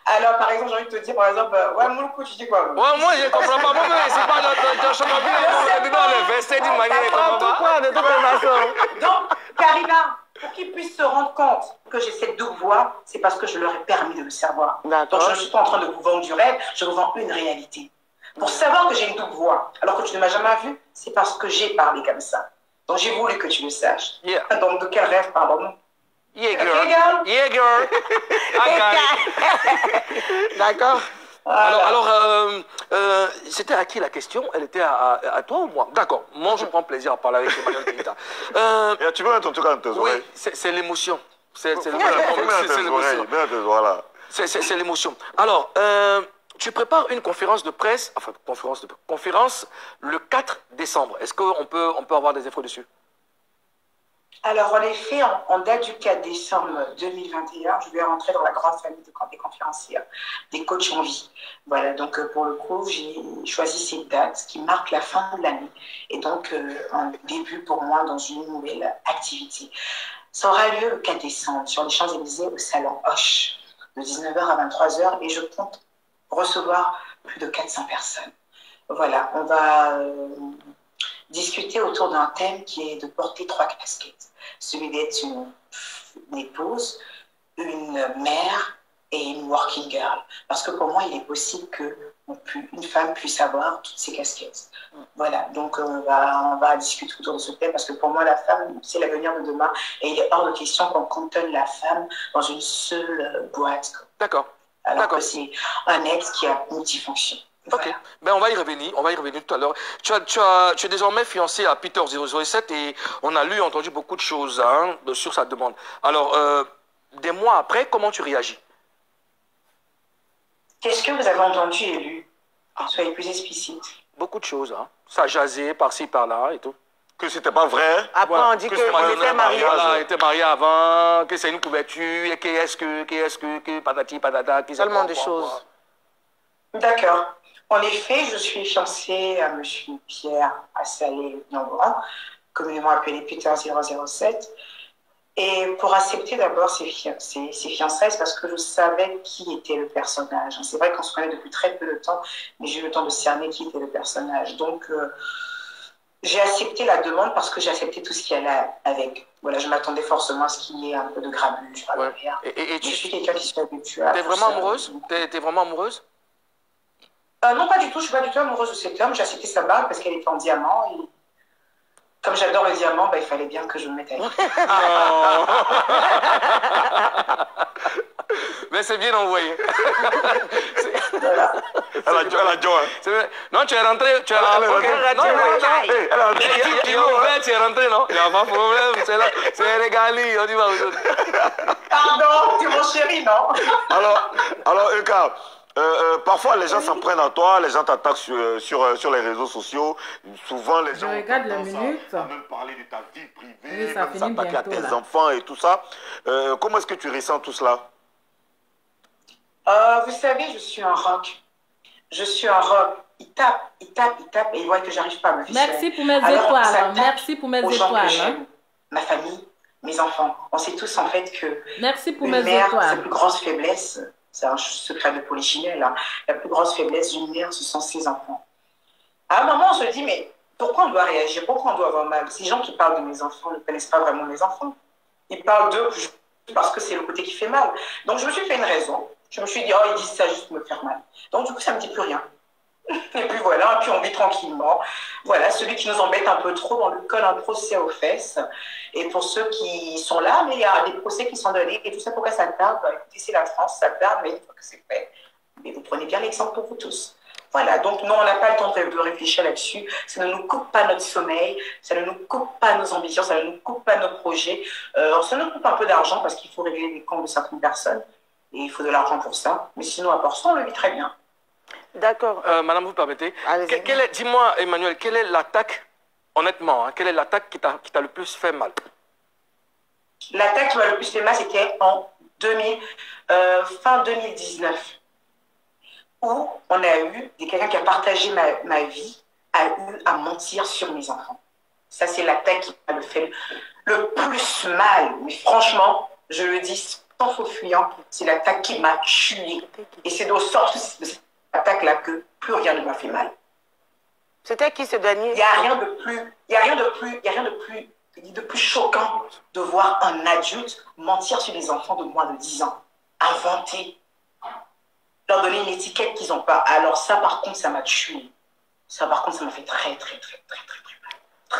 Alors, par exemple, j'ai envie de te dire, par exemple, ouais, Mouloukou, tu dis quoi? Ouais, moi, je ne comprends pas. Moi, c'est pas notre chocobi. Dans le verset d'une manière, je ne comprends pas. De toute façon. Donc, Karina, pour qu'ils puissent se rendre compte que j'ai cette double voix, c'est parce que je leur ai permis de le savoir. Donc, je ne suis pas en train de vous vendre du rêve, je vous vends une réalité. Pour savoir que j'ai une double voix, alors que tu ne m'as jamais vu, c'est parce que j'ai parlé comme ça. Donc, j'ai voulu que tu le saches. Yeah. Donc, de quel rêve parlons-nous? Yeah, girl. Yeah, girl. D'accord. Alors, c'était à qui la question? Elle était à toi ou moi? D'accord. Moi, je prends plaisir à parler avec Emmanuel Keïta. Tu peux mettre en tout cas dans tes oreilles. Oui, c'est l'émotion. C'est l'émotion. Alors, tu prépares une conférence de presse, enfin, conférence le 4 décembre. Est-ce qu'on peut avoir des infos dessus? Alors, en effet, en date du 4 décembre 2021, je vais rentrer dans la grande famille des conférencières, des coachs en vie. Voilà, donc pour le coup, j'ai choisi cette date qui marque la fin de l'année. Et donc, un début pour moi dans une nouvelle activité. Ça aura lieu le 4 décembre sur les Champs-Élysées au salon Hoche, de 19h à 23h. Et je compte recevoir plus de 400 personnes. Voilà, on va... discuter autour d'un thème qui est de porter 3 casquettes. Celui d'être une épouse, une mère et une working girl. Parce que pour moi, il est possible que une femme puisse avoir toutes ses casquettes. Voilà, donc on va discuter autour de ce thème parce que pour moi, la femme, c'est l'avenir de demain et il est hors de question qu'on cantonne la femme dans une seule boîte. D'accord. Alors que c'est un être qui a multifonction. Voilà. Ok, ben on va y revenir tout à l'heure. Tu es désormais fiancé à Peter 007 et on a lu et entendu beaucoup de choses sur sa demande. Alors, des mois après, comment tu réagis? Qu'est-ce que vous avez entendu et lu? Soyez plus explicite. Beaucoup de choses, hein. Ça jasait par-ci, par-là et tout. Que c'était pas vrai. Après, Voilà. on dit qu'il était marié. Voilà, il était marié avant, que c'est une couverture, et que, patati, patata. Tellement de choses. D'accord. En effet, je suis fiancée à M. Pierre Assalé-Nangoran, communément appelé Peter 007. Et pour accepter d'abord ces fiançailles, c'est parce que je savais qui était le personnage. C'est vrai qu'on se connaît depuis très peu de temps, mais j'ai eu le temps de cerner qui était le personnage. Donc, j'ai accepté la demande parce que j'ai accepté tout ce qui allait avec. Voilà, je m'attendais forcément à ce qu'il y ait un peu de grabuge. Ouais. Et je suis quelqu'un qui se habitué à. T'es vraiment amoureuse? T'es vraiment amoureuse? Non, pas du tout. Je ne suis pas du tout amoureuse de cet homme. J'ai accepté sa bague parce qu'elle était en diamant. Et comme j'adore le diamant, il fallait bien que je me mette avec. Mais c'est bien envoyé. Voilà. Elle a dit, non, tu es rentré. Tu es rentré, non? Il n'y a pas de problème. C'est régalé. On y va aujourd'hui. Pardon, c'est mon chéri, non? Alors, Eka, parfois les gens s'en prennent à toi, les gens t'attaquent sur les réseaux sociaux. Souvent, les gens regarde la minute. même parler de ta vie privée, Oui, ça même finit s'attaquer à bientôt, tes là. enfants et tout ça. Comment est-ce que tu ressens tout cela? Vous savez, je suis un rock. Je suis un rock. Il tape, et il voit que j'arrive pas à me ficher. Merci pour mes étoiles. Merci pour mes étoiles. Ma famille, mes enfants. On sait tous en fait que merci pour une mes mère, sa étoiles. plus grande faiblesse, c'est un secret de polichinelle, hein, la plus grosse faiblesse d'une mère, ce sont ses enfants. À un moment, on se dit, mais pourquoi on doit réagir? Pourquoi on doit avoir mal? Ces gens qui parlent de mes enfants ne connaissent pas vraiment mes enfants. Ils parlent d'eux parce que c'est le côté qui fait mal. Donc, je me suis fait une raison. Je me suis dit, oh, ils disent ça juste pour me faire mal. Donc, du coup, ça ne me dit plus rien. Et puis voilà, et puis on vit tranquillement. Voilà, celui qui nous embête un peu trop, on lui colle un procès aux fesses. Et pour ceux qui sont là, mais il y a des procès qui sont donnés. Et tout ça, pourquoi ça tarde? Écoutez, c'est la France, ça tarde, mais une fois que c'est fait. Mais vous prenez bien l'exemple pour vous tous. Voilà, donc non, on n'a pas le temps de réfléchir là-dessus. Ça ne nous coupe pas notre sommeil, ça ne nous coupe pas nos ambitions, ça ne nous coupe pas nos projets. Ça nous coupe un peu d'argent parce qu'il faut régler les comptes de certaines personnes. Et il faut de l'argent pour ça. Mais sinon, à part ça, on le vit très bien. D'accord. Madame, vous permettez? Dis-moi, Emmanuel, quelle est l'attaque, honnêtement, hein, quelle est l'attaque qui t'a le plus fait mal? L'attaque qui m'a le plus fait mal, c'était en fin 2019, où on a eu quelqu'un qui a partagé ma vie, a eu à mentir sur mes enfants. Ça, c'est l'attaque qui m'a fait le plus mal. Mais franchement, je le dis sans faux fuyant, c'est l'attaque qui m'a tué. Et c'est de sorte de cette attaque-là que plus rien ne m'a fait mal. C'était qui ce dernier? Il n'y a rien de plus choquant de voir un adulte mentir sur des enfants de moins de 10 ans. Inventer. Leur donner une étiquette qu'ils n'ont pas. Alors ça, par contre, ça m'a tué. Ça, par contre, ça m'a fait très mal.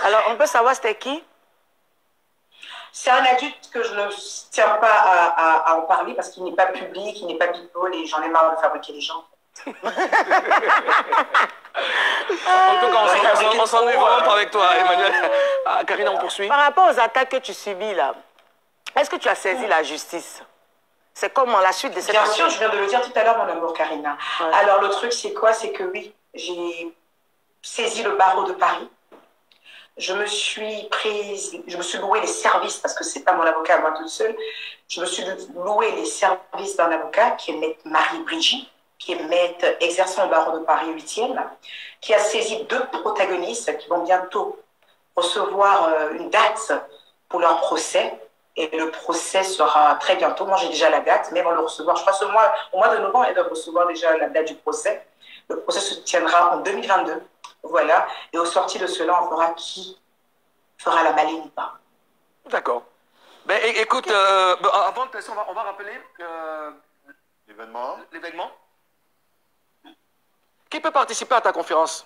Alors, on peut savoir c'était qui? C'est un adulte que je ne tiens pas à en parler parce qu'il n'est pas public, il n'est pas people et j'en ai marre de fabriquer les gens. En tout cas, on s'en est vraiment pas avec toi, Emmanuel. Karina, on poursuit. Par rapport aux attaques que tu subis là, est-ce que tu as saisi la justice? C'est comment la suite de cette... Bien sûr, je viens de le dire tout à l'heure, mon amour, Karina. Ouais. Alors, le truc, c'est quoi? C'est que oui, j'ai saisi le barreau de Paris. Je me suis loué les services, parce que ce n'est pas mon avocat à moi toute seule, je me suis loué les services d'un avocat qui est maître Marie-Brigitte, qui est maître exerçant au barreau de Paris 8e, qui a saisi 2 protagonistes qui vont bientôt recevoir une date pour leur procès. Et le procès sera très bientôt. Moi, j'ai déjà la date, mais ils vont le recevoir. Je pense au mois de novembre, ils doivent recevoir déjà la date du procès. Le procès se tiendra en 2022. Voilà. Et au sorti de cela, on verra qui fera la maline ou pas. D'accord. Ben, écoute, avant de passer, on va rappeler l'événement. Qui peut participer à ta conférence?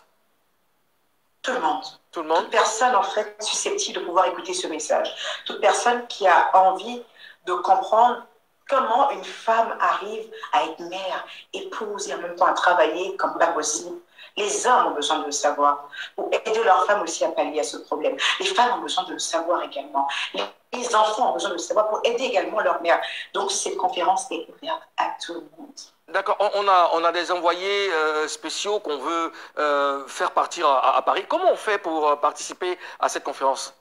Tout le monde. Tout le monde? Toute personne, en fait, susceptible de pouvoir écouter ce message. Toute personne qui a envie de comprendre comment une femme arrive à être mère, épouse et en même temps à travailler comme pas possible. Les hommes ont besoin de le savoir pour aider leurs femmes aussi à pallier à ce problème. Les femmes ont besoin de le savoir également. Les enfants ont besoin de le savoir pour aider également leur mère. Donc, cette conférence est ouverte à tout le monde. D'accord, on a des envoyés spéciaux qu'on veut faire partir à Paris. Comment on fait pour participer à cette conférence?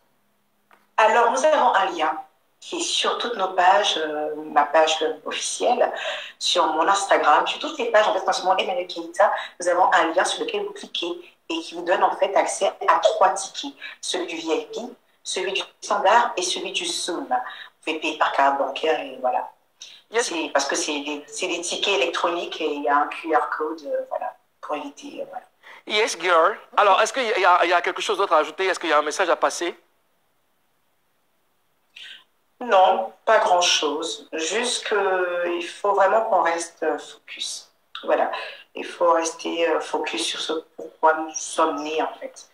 Alors, nous avons un lien qui est sur toutes nos pages, ma page officielle, sur mon Instagram, sur toutes les pages, en fait, en ce moment, Emmanuel Keita, nous avons un lien sur lequel vous cliquez et qui vous donne en fait accès à 3 tickets. Celui du VIP, celui du standard et celui du Zoom. Vous pouvez payer par carte bancaire et voilà. Yes. Parce que c'est des tickets électroniques et il y a un QR code, voilà, pour éviter, voilà. Yes, girl. Alors, est-ce qu'il y a quelque chose d'autre à ajouter? Est-ce qu'il y a un message à passer? Non, pas grand-chose. Juste qu'il faut vraiment qu'on reste focus. Voilà. Il faut rester focus sur ce pourquoi nous sommes nés, en fait.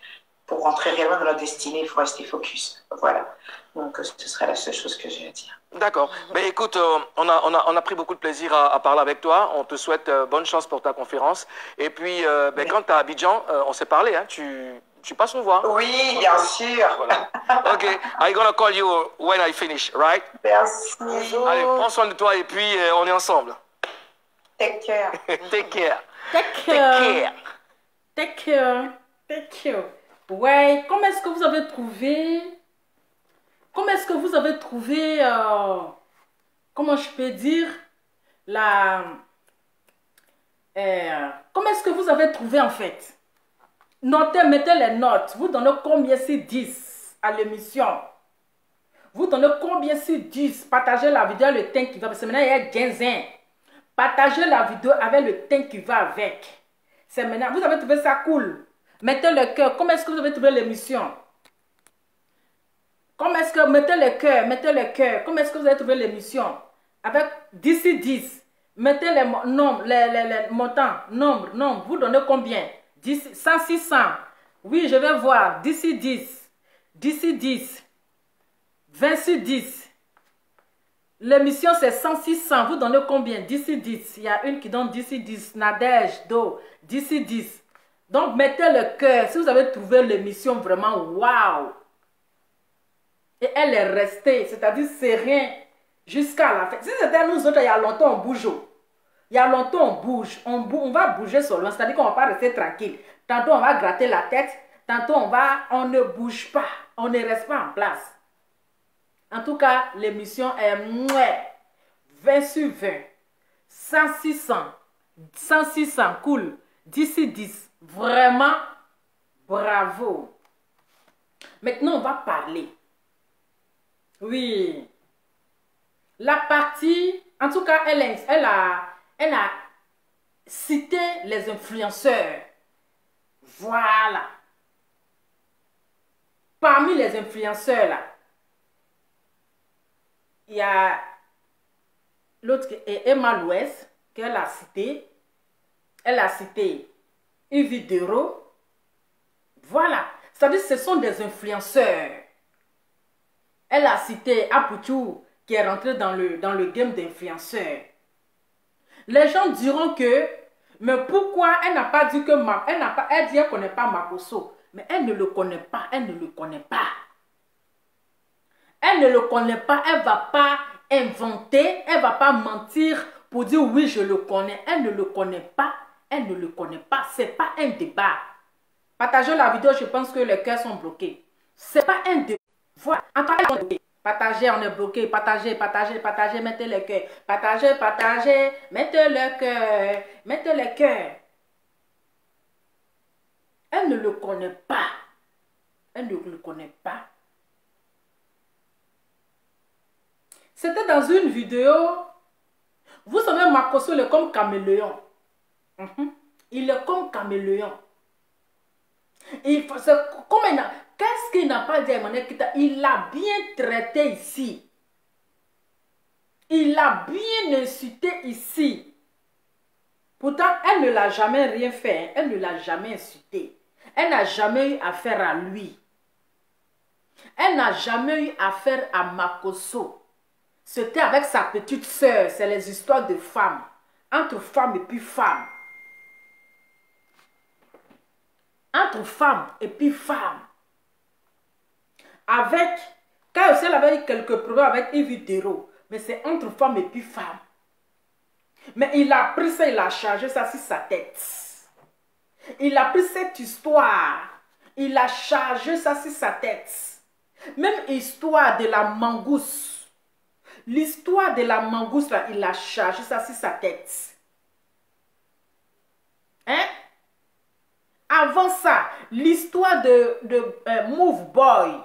Pour rentrer réellement dans notre destinée, il faut rester focus. Voilà. Donc, ce serait la seule chose que j'ai à dire. D'accord. Ben, écoute, on a pris beaucoup de plaisir à parler avec toi. On te souhaite bonne chance pour ta conférence. Et puis, ben, quand tu es à Abidjan, on s'est parlé, hein, tu passes nous voir. Oui, bien sûr. Voilà. OK. I'm gonna call you when I finish, right? Merci. Allez, prends soin de toi et puis on est ensemble. Take care. Take care. Take care. Take care. Take care. Ouais, comment est-ce que vous avez trouvé... Comment est-ce que vous avez trouvé... comment je peux dire... La... comment est-ce que vous avez trouvé en fait? Notez, mettez les notes. Vous donnez combien sur 10 à l'émission? Vous donnez combien sur 10? Partagez la vidéo avec le thème qui va. Parce que maintenant, il y a 15 ans. Partagez la vidéo avec le thème qui va avec. C'est maintenant. Vous avez trouvé ça cool. Mettez le cœur. Comment est-ce que vous avez trouvé l'émission? Comment est-ce que... Mettez le cœur. Mettez le cœur. Comment est-ce que vous avez trouvé l'émission? Avec 10 sur 10. Mettez les nombres, les montants. Nombre. Vous donnez combien? 10, 100, 600. Oui, je vais voir. 10 sur 10. 10 sur 10. 20 sur 10. L'émission, c'est 100, 600. Vous donnez combien? 10 sur 10. Il y a une qui donne 10 sur 10. Nadège, Do. 10 sur 10. Donc, mettez le cœur. Si vous avez trouvé l'émission vraiment, waouh! Et elle est restée. C'est-à-dire, c'est rien. Jusqu'à la fin. Si c'était nous autres, il y a longtemps, on bouge. Il y a longtemps, on bouge. On va bouger seulement. C'est-à-dire qu'on ne va pas rester tranquille. Tantôt, on va gratter la tête. Tantôt, on ne bouge pas. On ne reste pas en place. En tout cas, l'émission est 20 sur 20. 100, 600. 100, 600. Cool. 10 sur 10. Vraiment, bravo. Maintenant, on va parler. Oui. La partie, en tout cas, elle a cité les influenceurs. Voilà. Parmi les influenceurs, là, il y a l'autre qui est Emma Louès, qu'elle a cité. Elle a cité Yves Dero. Voilà. C'est-à-dire que ce sont des influenceurs. Elle a cité Apoutou, qui est rentré dans le game d'influenceurs. Les gens diront que, mais pourquoi elle n'a pas dit que elle dit qu'elle ne connaît pas Makosso, mais elle ne le connaît pas, elle ne le connaît pas. Elle ne le connaît pas, elle ne va pas inventer, elle ne va pas mentir pour dire oui, je le connais. Elle ne le connaît pas, elle ne le connaît pas. Ce n'est pas un débat. Partagez la vidéo, je pense que les cœurs sont bloqués. Ce n'est pas un débat. Voilà. Partagez, on est bloqué. Partagez, mettez le cœur. Partagez, mettez le cœur. Mettez le cœur. Elle ne le connaît pas. Elle ne le connaît pas. C'était dans une vidéo. Vous savez, Makosso, il est comme caméléon. Il est comme caméléon. Qu'est-ce qu'il n'a pas dit à Emmanuel Keita? Il l'a bien traité ici. Il l'a bien insulté ici. Pourtant, elle ne l'a jamais rien fait. Hein. Elle ne l'a jamais insulté. Elle n'a jamais eu affaire à lui. Elle n'a jamais eu affaire à Makoso. C'était avec sa petite sœur. C'est les histoires de femmes. Entre femmes et puis femmes. Entre femmes et puis femmes. Avec, quand elle avait eu quelques problèmes avec Evidero, mais c'est entre femmes et puis femmes. Mais il a pris ça, il a chargé ça sur sa tête. Il a pris cette histoire, il a chargé ça sur sa tête. Même histoire de la mangouste. L'histoire de la mangouste, là, il a chargé ça sur sa tête. Hein? Avant ça, l'histoire de Move Boy.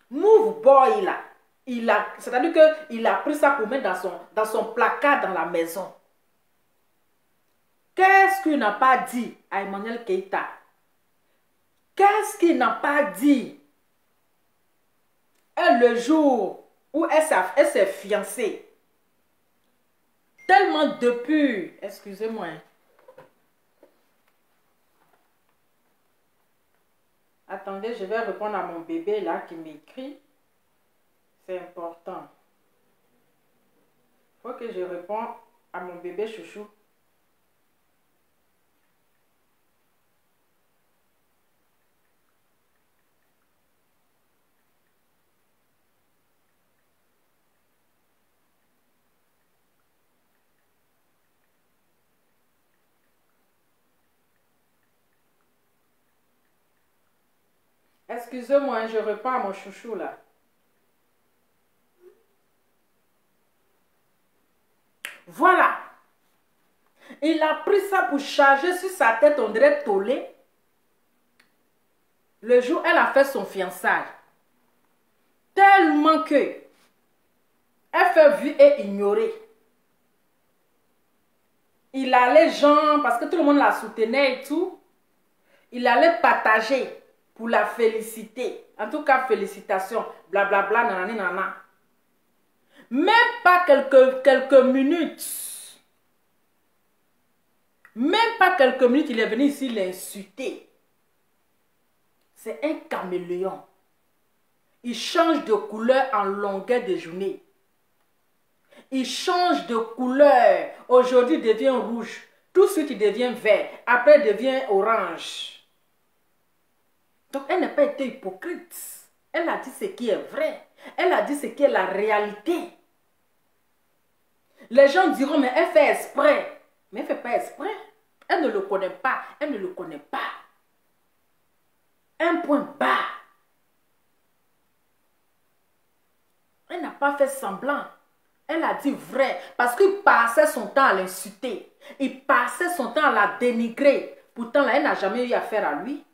Move Boy, là, c'est-à-dire qu'il a pris ça pour mettre dans son placard dans la maison. Qu'est-ce qu'il n'a pas dit à Emmanuel Keïta? Qu'est-ce qu'il n'a pas dit? Et le jour où elle s'est fiancée, tellement depuis, excusez-moi, attendez, je vais répondre à mon bébé là qui m'écrit. C'est important. Il faut que je réponde à mon bébé chouchou. Excusez-moi, je réponds à mon chouchou là. Voilà. Il a pris ça pour charger sur sa tête, on dirait tollé. Le jour où elle a fait son fiançailles. Tellement que elle fait vue et ignorer. Il allait genre, parce que tout le monde la soutenait et tout, il allait partager pour la féliciter. En tout cas, félicitations. Blablabla, nanani, nana. Même pas quelques minutes. Même pas quelques minutes, il est venu ici l'insulter. C'est un caméléon. Il change de couleur en longueur de journée. Il change de couleur. Aujourd'hui, il devient rouge. Tout de suite, il devient vert. Après, il devient orange. Donc, elle n'a pas été hypocrite. Elle a dit ce qui est vrai. Elle a dit ce qui est la réalité. Les gens diront, mais elle fait exprès. Mais elle ne fait pas exprès. Elle ne le connaît pas. Elle ne le connaît pas. Un point bas. Elle n'a pas fait semblant. Elle a dit vrai. Parce qu'il passait son temps à l'insulter. Il passait son temps à la dénigrer. Pourtant, là, elle n'a jamais eu affaire à lui.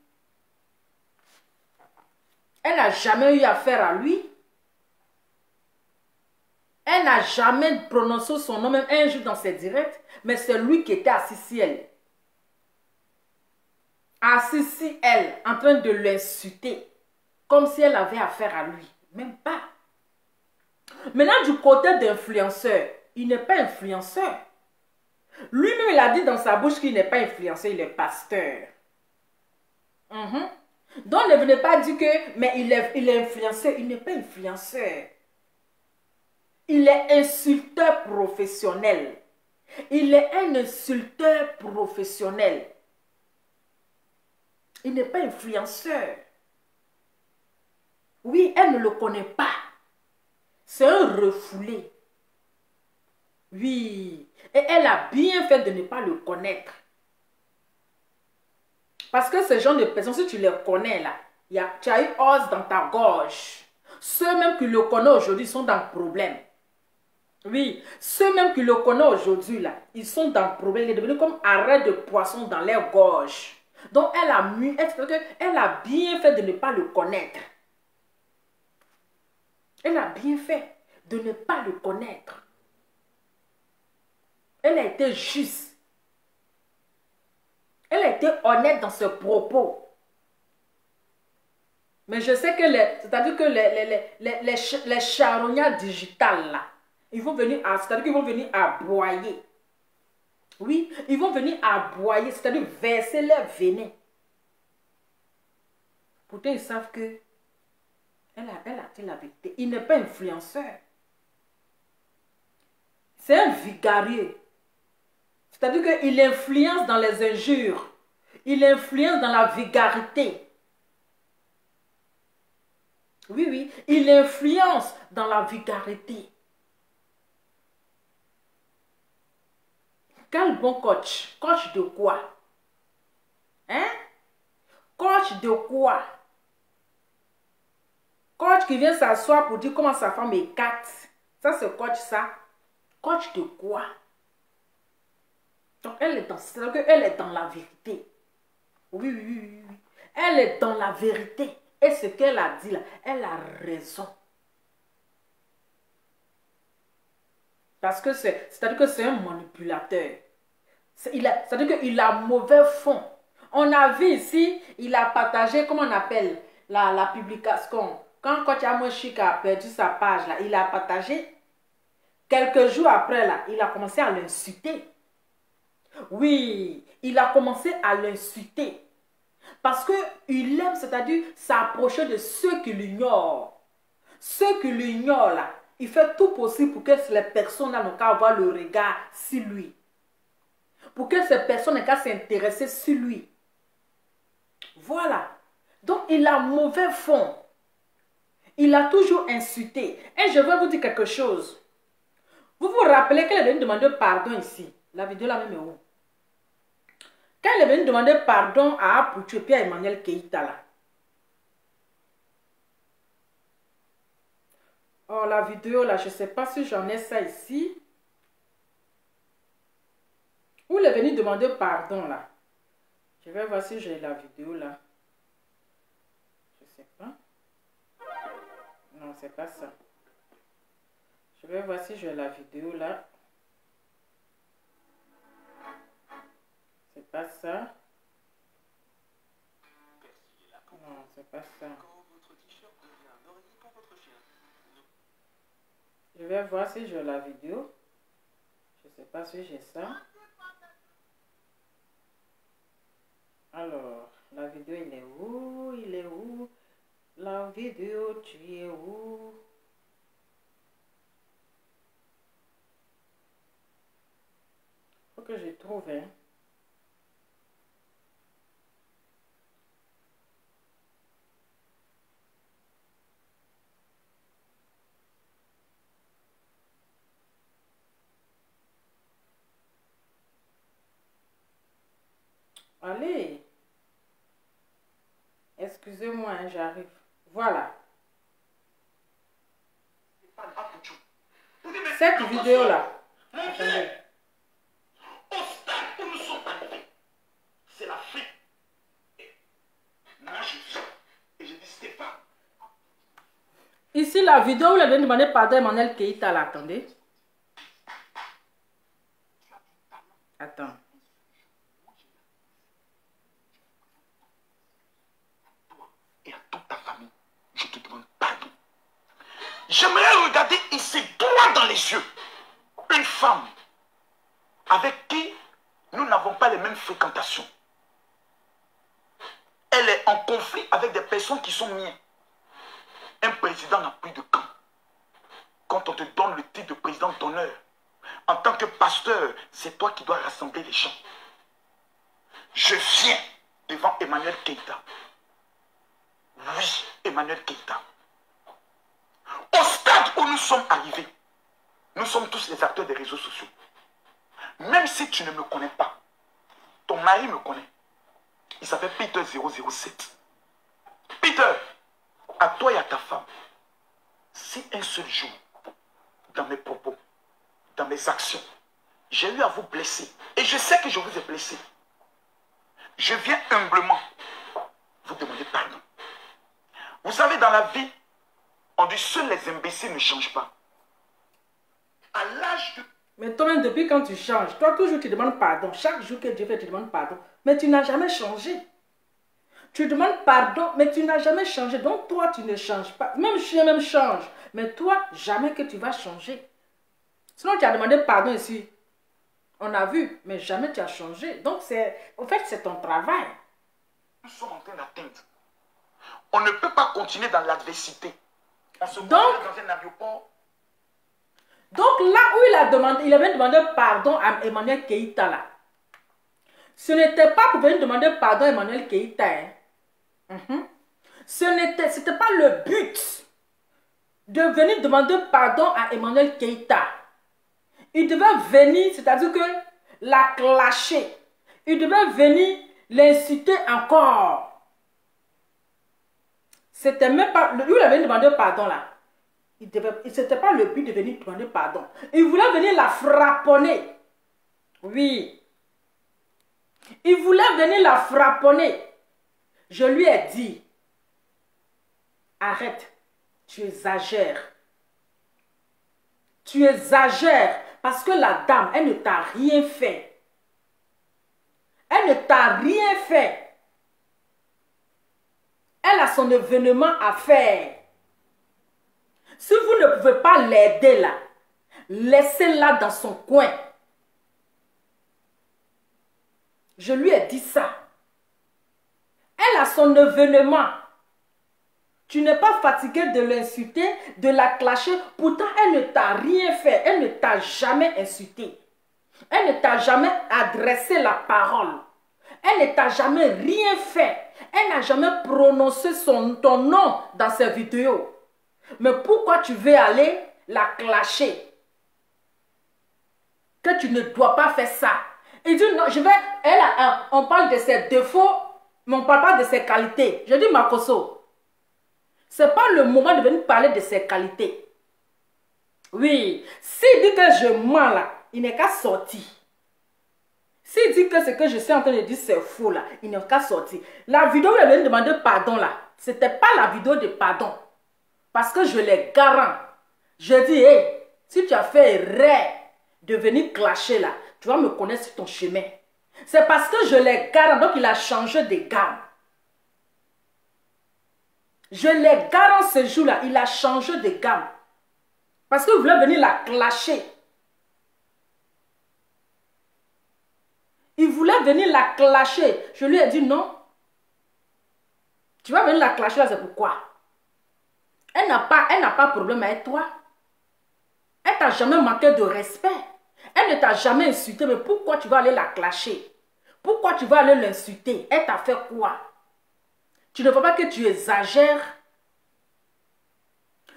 Elle n'a jamais eu affaire à lui. Elle n'a jamais prononcé son nom, même un jour dans ses directs. Mais c'est lui qui était assis sur elle. Assis sur elle, en train de l'insulter. Comme si elle avait affaire à lui. Même pas. Maintenant, du côté d'influenceur, il n'est pas influenceur. Lui-même, il a dit dans sa bouche qu'il n'est pas influenceur, il est pasteur. Donc, ne venez pas dire que, mais il est influenceur. Il n'est pas influenceur. Il est insulteur professionnel. Il est un insulteur professionnel. Il n'est pas influenceur. Oui, elle ne le connaît pas. C'est un refoulé. Oui. Et elle a bien fait de ne pas le connaître. Parce que ce genre de personnes, si tu les connais là, tu as eu os dans ta gorge. Ceux même qui le connaissent aujourd'hui sont dans le problème. Oui, ceux même qui le connaissent aujourd'hui là, ils sont dans le problème. Ils sont devenus comme arrêt de poisson dans leur gorge. Donc elle a bien fait de ne pas le connaître. Elle a bien fait de ne pas le connaître. Elle a été juste. Elle a été honnête dans ses propos. Mais je sais que c'est-à-dire que les charognards digitales là, ils vont venir c'est-à-dire qu'ils vont venir aboyer. Oui, ils vont venir aboyer, c'est-à-dire verser leur venin. Pourtant, ils savent que elle a dit la vérité. Il n'est pas influenceur. C'est un vigarieux. C'est-à-dire qu'il influence dans les injures. Il influence dans la vulgarité. Oui, oui, il influence dans la vulgarité. Quel bon coach? Coach de quoi? Hein? Coach de quoi? Coach qui vient s'asseoir pour dire comment sa femme écarte. Ça, c'est coach, ça. Coach de quoi? Donc, elle est dans la vérité. Oui, oui, oui, oui. Elle est dans la vérité. Et ce qu'elle a dit là, elle a raison. Parce que c'est-à-dire que c'est un manipulateur. C'est-à-dire qu'il a mauvais fond. On a vu ici, il a partagé, comment on appelle, la publication. Quand Kotiamoshik a perdu sa page, là, il a partagé. Quelques jours après, là, il a commencé à l'insulter. Oui, il a commencé à l'insulter. Parce qu'il aime, c'est-à-dire s'approcher de ceux qui l'ignorent. Ceux qui l'ignorent, là, il fait tout possible pour que les personnes n'ont qu'à avoir le regard sur lui. Pour que ces personnes n'aient qu'à s'intéresser sur lui. Voilà. Donc, il a mauvais fond. Il a toujours insulté. Et je vais vous dire quelque chose. Vous vous rappelez qu'elle est venue demander pardon ici. La vidéo là même est où? Quand elle est venue demander pardon à Apoutu et puis à Emmanuel Keïta là. Oh, la vidéo là, je ne sais pas si j'en ai ça ici. Où elle est venue demander pardon là. Je vais voir si j'ai la vidéo là. Je ne sais pas. Non, c'est pas ça. Je vais voir si j'ai la vidéo là. C'est pas ça. Non, c'est pas ça. Je vais voir si j'ai la vidéo. Je sais pas si j'ai ça. Alors, la vidéo, il est où? Il est où? La vidéo, tu es où? Faut que je trouve, hein. Allez. Excusez-moi, hein, j'arrive. Voilà. Cette vidéo-là. Attendez. Au stade où nous sommes arrivés, c'est l'Afrique. Moi, je viens et je dis Stéphane. Ici, la vidéo où elle vient demander pardon à Emmanuel Keïta, là. Attendez. Attends. Et à toute ta famille, je te demande pardon. J'aimerais regarder ici, droit dans les yeux, une femme avec qui nous n'avons pas les mêmes fréquentations. Elle est en conflit avec des personnes qui sont miennes. Un président n'a plus de camp. Quand on te donne le titre de président d'honneur, en tant que pasteur, c'est toi qui dois rassembler les gens. Je viens devant Emmanuel Keïta. Oui, Emmanuel Keïta. Au stade où nous sommes arrivés, nous sommes tous les acteurs des réseaux sociaux. Même si tu ne me connais pas, ton mari me connaît. Il s'appelle Peter 007. Peter, à toi et à ta femme, si un seul jour, dans mes propos, dans mes actions, j'ai eu à vous blesser, et je sais que je vous ai blessé, je viens humblement vous demander pardon. Vous savez, dans la vie, on dit seuls les imbéciles ne changent pas. À l'âge de... Mais toi-même, depuis quand tu changes, toi toujours tu demandes pardon. Chaque jour que Dieu fait, tu demandes pardon. Mais tu n'as jamais changé. Tu demandes pardon, mais tu n'as jamais changé. Donc toi, tu ne changes pas. Même chien même change. Mais toi, jamais que tu vas changer. Sinon, tu as demandé pardon ici. On a vu, mais jamais tu as changé. Donc, en fait, c'est ton travail. Nous sommes en train d'atteindre. On ne peut pas continuer dans l'adversité. On se trouve dans un aéroport. Donc, là où il avait demandé pardon à Emmanuel Keïta, là, ce n'était pas pour venir demander pardon à Emmanuel Keïta. Hein. Ce n'était pas le but de venir demander pardon à Emmanuel Keïta. Il devait venir, c'est-à-dire que la clasher. Il devait venir l'insulter encore. C'était même pas... Lui, il avait demandé pardon là. C'était pas le but de venir demander pardon. Il voulait venir la frapponner. Oui. Il voulait venir la frapponner. Je lui ai dit, arrête, tu exagères. Tu exagères parce que la dame, elle ne t'a rien fait. Elle ne t'a rien fait. Elle a son événement à faire. Si vous ne pouvez pas l'aider là, laissez-la dans son coin. Je lui ai dit ça. Elle a son événement. Tu n'es pas fatigué de l'insulter, de la clasher. Pourtant, elle ne t'a rien fait. Elle ne t'a jamais insulté. Elle ne t'a jamais adressé la parole. Elle ne t'a jamais rien fait. Elle n'a jamais prononcé ton nom dans ses vidéos. Mais pourquoi tu veux aller la clasher? Que tu ne dois pas faire ça. Il dit non, on parle de ses défauts, mais on ne parle pas de ses qualités. Je dis Makoso. Ce n'est pas le moment de venir parler de ses qualités. Oui, s'il dit que je mens là, il n'est qu'à sortir. S'il dit que ce que je suis en train de dire c'est faux là, il n'est qu'à sortir. La vidéo où il vient de demander pardon là, ce n'était pas la vidéo de pardon. Parce que je les garant. Je dis, hey, si tu as fait erreur de venir clasher là, tu vas me connaître sur ton chemin. C'est parce que je les garant, donc il a changé de gamme. Je les garant ce jour-là, il a changé de gamme. Parce qu'il voulait venir la clasher. Il voulait venir la clasher. Je lui ai dit non. Tu vas venir la clasher là, c'est pourquoi? Elle n'a pas de problème avec toi. Elle t'a jamais manqué de respect. Elle ne t'a jamais insulté. Mais pourquoi tu vas aller la clasher? Pourquoi tu vas aller l'insulter? Elle t'a fait quoi? Tu ne vois pas que tu exagères?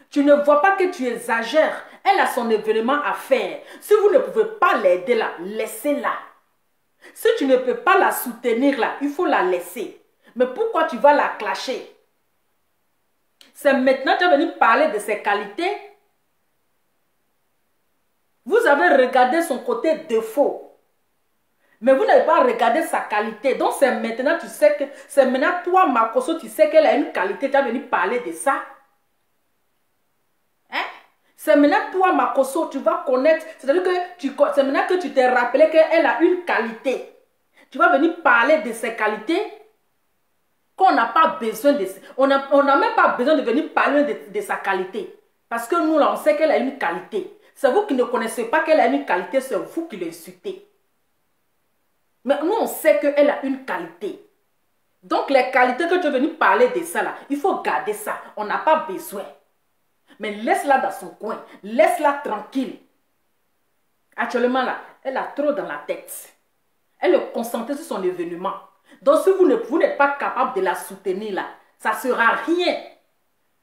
Tu ne vois pas que tu exagères? Elle a son événement à faire. Si vous ne pouvez pas l'aider là, laissez-la. Si tu ne peux pas la soutenir là, il faut la laisser. Mais pourquoi tu vas la clasher? C'est maintenant que tu vas venir parler de ses qualités. Vous avez regardé son côté défaut. Mais vous n'avez pas regardé sa qualité. Donc c'est maintenant, tu sais que... C'est maintenant toi, Makoso, tu sais qu'elle a une qualité. Tu vas venir parler de ça. Hein? C'est maintenant toi, Makoso, tu vas connaître. C'est-à-dire que c'est maintenant que tu t'es rappelé qu'elle a une qualité. Tu vas venir parler de ses qualités. Qu'on n'a pas besoin de... On n'a même pas besoin de venir parler de sa qualité. Parce que nous, là, on sait qu'elle a une qualité. C'est vous qui ne connaissez pas qu'elle a une qualité, c'est vous qui l'insultez. Mais nous, on sait qu'elle a une qualité. Donc, les qualités que tu es venu parler de ça, là, il faut garder ça. On n'a pas besoin. Mais laisse-la dans son coin. Laisse-la tranquille. Actuellement, là, elle a trop dans la tête. Elle est concentrée sur son événement. Donc, si vous n'êtes pas capable de la soutenir, là, ça ne sera rien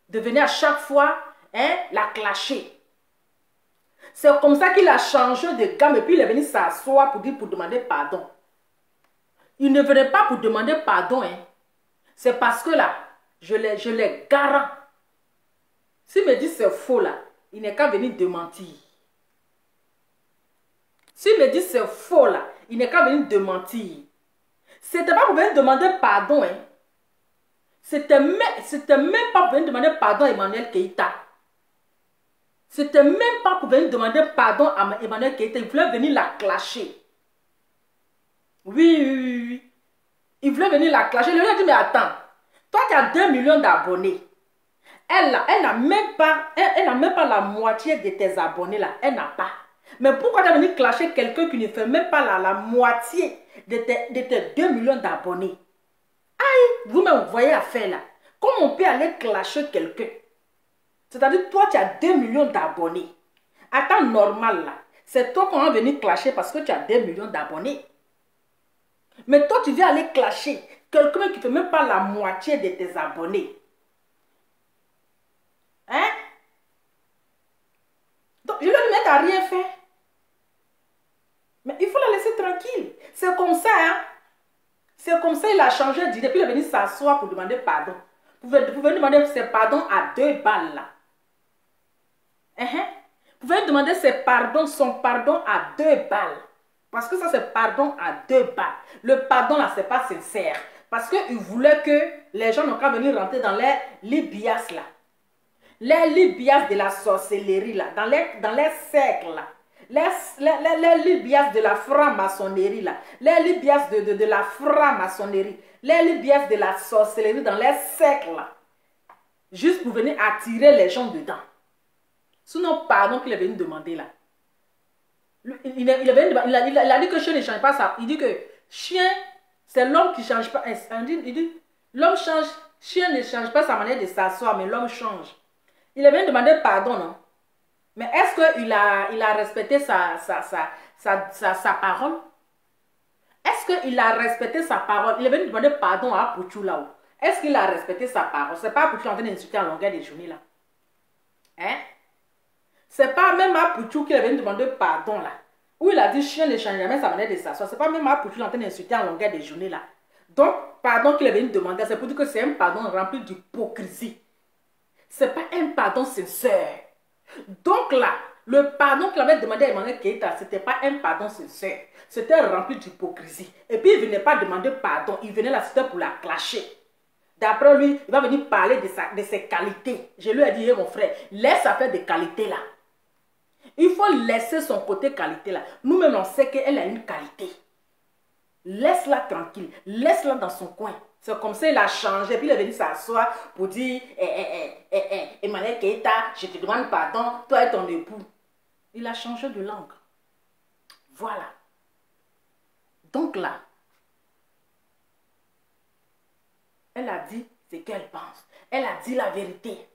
de venir à chaque fois la clasher. C'est comme ça qu'il a changé de gamme et puis il est venu s'asseoir pour demander pardon. Il ne venait pas pour demander pardon. Hein. C'est parce que là, je les garant. S'il me dit c'est faux là, il n'est qu'à venir démentir. S'il me dit c'est faux là, il n'est qu'à venir démentir. C'était pas pour venir demander pardon. Hein. C'était même pas pour venir demander pardon à Emmanuel Keïta. C'était même pas pour venir demander pardon à Emmanuel Keïta. Il voulait venir la clasher. Oui. Il voulait venir la clasher. Il lui a dit, mais attends. Toi, tu as 2 millions d'abonnés. Elle n'a même pas la moitié de tes abonnés là. Elle n'a pas. Mais pourquoi tu as venu clasher quelqu'un qui ne fait même pas la moitié de tes 2 millions d'abonnés? Aïe, vous-même, vous voyez l'affaire là. Comment on peut aller clasher quelqu'un? C'est-à-dire, toi, tu as 2 millions d'abonnés. À temps normal là, c'est toi qu'on va venir clasher parce que tu as 2 millions d'abonnés. Mais toi, tu viens aller clasher quelqu'un qui ne fait même pas la moitié de tes abonnés. Hein? Donc, je ne le mets à rien faire. Mais il faut la laisser tranquille. C'est comme ça, hein? C'est comme ça, il a changé d'idée. Puis il est venu s'asseoir pour demander pardon. Vous pouvez demander ses pardons à 2 balles, là. Vous pouvez demander son pardon à 2 balles. Parce que ça, c'est pardon à 2 balles. Le pardon, là, c'est pas sincère. Parce qu'il voulait que les gens n'ont qu'à venir rentrer dans les libias, là. Les libias de la sorcellerie, là. Dans les cercles, là. Les libias de la franc-maçonnerie, là. Les libias de la franc-maçonnerie. Les libias de la sorcellerie dans les cercles, là. Juste pour venir attirer les gens dedans. Sinon, pardon qu'il est venu demander, là. Il a dit que chien ne change pas ça. Il dit que chien, c'est l'homme qui ne change pas. Il dit, l'homme change, chien ne change pas sa manière de s'asseoir, mais l'homme change. Il est venu demander pardon, non? Mais est-ce qu'il a respecté sa parole? Est-ce qu'il a respecté sa parole? Il est venu demander pardon à Pouchou là-haut. Est-ce qu'il a respecté sa parole? C'est pas Pouchou en train d'insulter en longueur de journée là. Hein? C'est pas même à Pouchou qu'il est venu demander pardon là. Où il a dit chien ne change jamais sa manière de s'asseoir. C'est pas même à Pouchou en train d'insulter en longueur de journée là. Donc, pardon qu'il est venu demander, c'est pour dire que c'est un pardon rempli d'hypocrisie. C'est pas un pardon sincère. Donc là, le pardon qu'il avait demandé à Emmanuel Keïta, ce n'était pas un pardon sincère. C'était rempli d'hypocrisie. Et puis il ne venait pas demander pardon, il venait là, c'était pour la clasher. D'après lui, il va venir parler de ses qualités. Je lui ai dit, mon frère, laisse faire des qualités là. Il faut laisser son côté qualité là. Nous-mêmes, on sait qu'elle a une qualité. Laisse-la tranquille, laisse-la dans son coin. C'est comme ça il a changé. Puis il est venu s'asseoir pour dire Emmanuel Keïta, je te demande pardon, toi et ton époux. Il a changé de langue. Voilà. Donc là, elle a dit ce qu'elle pense. Elle a dit la vérité.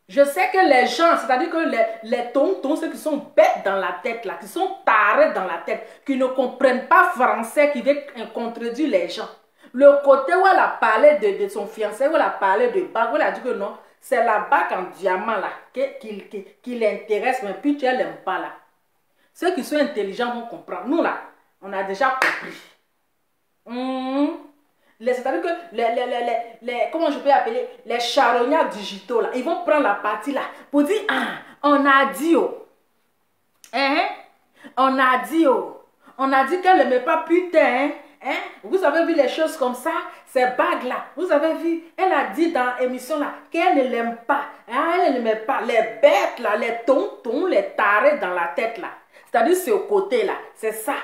Je sais que les gens, c'est-à-dire que les tontons, ceux qui sont bêtes dans la tête, là, qui sont tarés dans la tête, qui ne comprennent pas français, qui veulent contredire les gens. Le côté où elle a parlé de son fiancé, où elle a parlé de bague, où elle a dit que non, c'est la bague en diamant là qui l'intéresse, mais puis tu ne l'aimes pas là. Ceux qui sont intelligents vont comprendre. Nous là, on a déjà compris. C'est-à-dire que comment je peux appeler, les charognards digitaux là, ils vont prendre la partie là pour dire, ah, on a dit oh. On a dit oh. On a dit qu'elle n'aimait pas putain, hein? Vous avez vu les choses comme ça, ces bagues là, vous avez vu, elle a dit dans l'émission là qu'elle ne l'aime pas, hein? Elle n'aimait pas les bêtes là, les tontons, les tarés dans la tête là, c'est-à-dire c'est au côté là, c'est ça.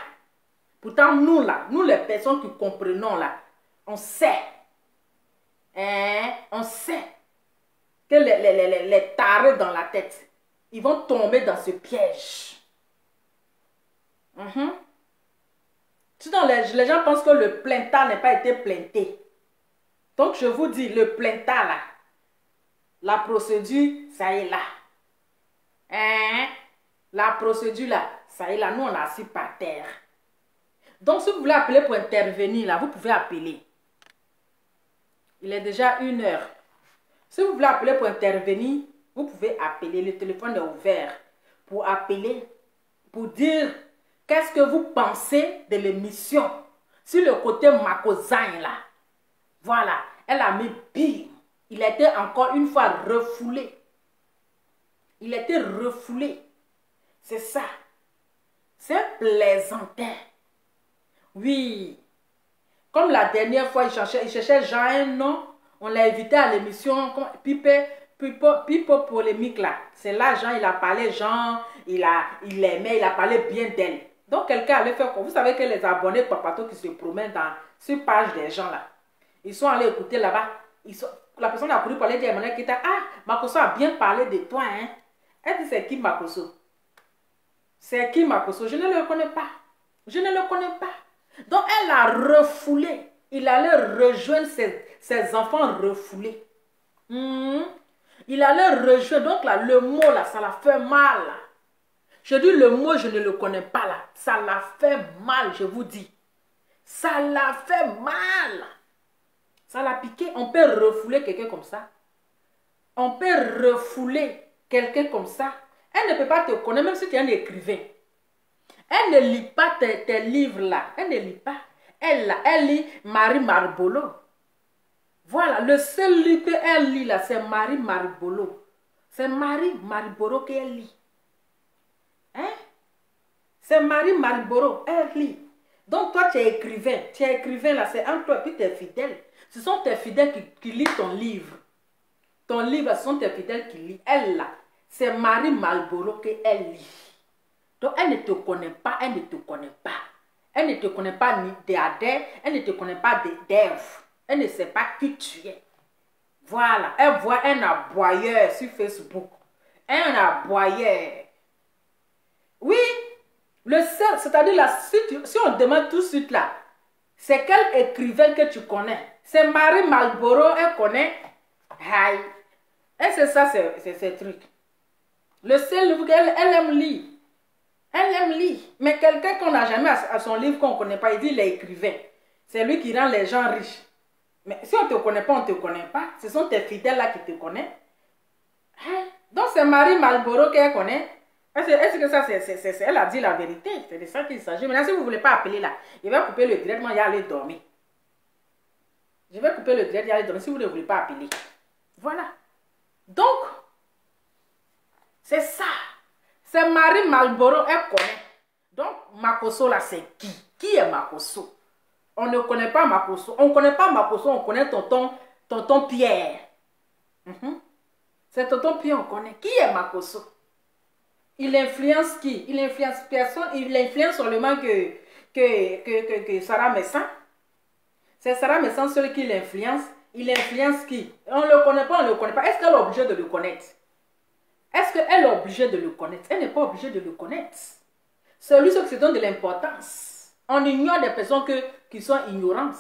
Pourtant nous là, nous les personnes qui comprenons là, on sait, hein? On sait que les tarés dans la tête, ils vont tomber dans ce piège. Sinon, les gens pensent que le plainta n'a pas été plainté. Donc, je vous dis, le plainta là, la procédure, ça y est là. La procédure là, ça y est là, nous on a assis par terre. Donc, si vous voulez appeler pour intervenir là, vous pouvez appeler. Il est déjà 1h. Si vous voulez appeler pour intervenir, vous pouvez appeler. Le téléphone est ouvert pour appeler, pour dire qu'est-ce que vous pensez de l'émission sur le côté Makozan là. Voilà, elle a mis pire. Il a été encore une fois refoulé. Il a été refoulé. C'est ça. C'est plaisantin. Oui. Comme la dernière fois, il cherchait Jean un nom. On l'a invité à l'émission Pipo polémique là. C'est là, Jean, il a parlé, Jean, il aimait, il a parlé bien d'elle. Donc, quelqu'un allait faire quoi? Vous savez que les abonnés Papato qui se promènent sur page des gens là, ils sont allés écouter là-bas. La personne a couru parler d'Emmanuel Keïta. Ah, Makosso a bien parlé de toi, hein? Elle dit, c'est qui Makosso? C'est qui Makosso? Je ne le connais pas. Je ne le connais pas. Donc, elle a refoulé. Il allait rejoindre ses enfants refoulés. Il allait rejoindre. Donc, là, le mot, là, ça l'a fait mal. Je dis le mot, je ne le connais pas, là. Ça l'a fait mal, je vous dis. Ça l'a fait mal. Ça l'a piqué. On peut refouler quelqu'un comme ça. On peut refouler quelqu'un comme ça. Elle ne peut pas te connaître, même si tu es un écrivain. Elle ne lit pas tes livres là. Elle ne lit pas. Elle lit Marie Marbolo. Voilà, le seul livre qu'elle lit là, c'est Marie Marbolo. C'est Marie Marbolo qu'elle lit. Hein? C'est Marie Marbolo, elle lit. Donc toi, tu es écrivain. Tu es écrivain là, c'est entre toi et puis tes fidèles. Ce sont tes fidèles qui lisent ton livre. Ton livre, ce sont tes fidèles qui lisent. Elle là, c'est Marie Marbolo qu'elle lit. Donc, elle ne te connaît pas, elle ne te connaît pas. Elle ne te connaît pas ni d'Adèle, elle ne te connaît pas d'Ève. Elle ne sait pas qui tu es. Voilà, elle voit un aboyeur sur Facebook. Un aboyeur. Oui, le seul, c'est-à-dire là, si on demande tout de suite là, c'est quel écrivain que tu connais? C'est Marie Marlborough, elle connaît. Aïe. Et c'est ça, c'est ce truc. Le seul livre qu'elle aime lire. Elle aime lire. Mais quelqu'un qu'on n'a jamais à son livre, qu'on ne connaît pas, il dit il est écrivain. C'est lui qui rend les gens riches. Mais si on ne te connaît pas, on ne te connaît pas. Ce sont tes fidèles là qui te connaissent. Hein? Donc c'est Marie Marlborough qu'elle connaît. Est-ce que ça, elle a dit la vérité? C'est de ça qu'il s'agit. Maintenant, si vous ne voulez pas appeler là, je vais couper le direct, moi, y aller dormir. Je vais couper le direct, y aller dormir si vous ne voulez pas appeler. Voilà. Donc, c'est ça. C'est Marie Marlborough, elle connaît. Donc, Makosso là, c'est qui? Qui est Makosso? On ne connaît pas Makosso. On ne connaît pas Makosso, on connaît tonton Pierre. C'est tonton Pierre, on connaît. Qui est Makosso? Il influence qui? Il influence personne. Il influence seulement que Sarah Messan. C'est Sarah Messan seul qui l'influence. Il influence qui? On ne le connaît pas, on ne le connaît pas. Est-ce qu'elle est obligée de le connaître? Est-ce qu'elle est obligée de le connaître? Elle n'est pas obligée de le connaître. C'est lui qui se donne de l'importance. On ignore des personnes qui sont ignorantes.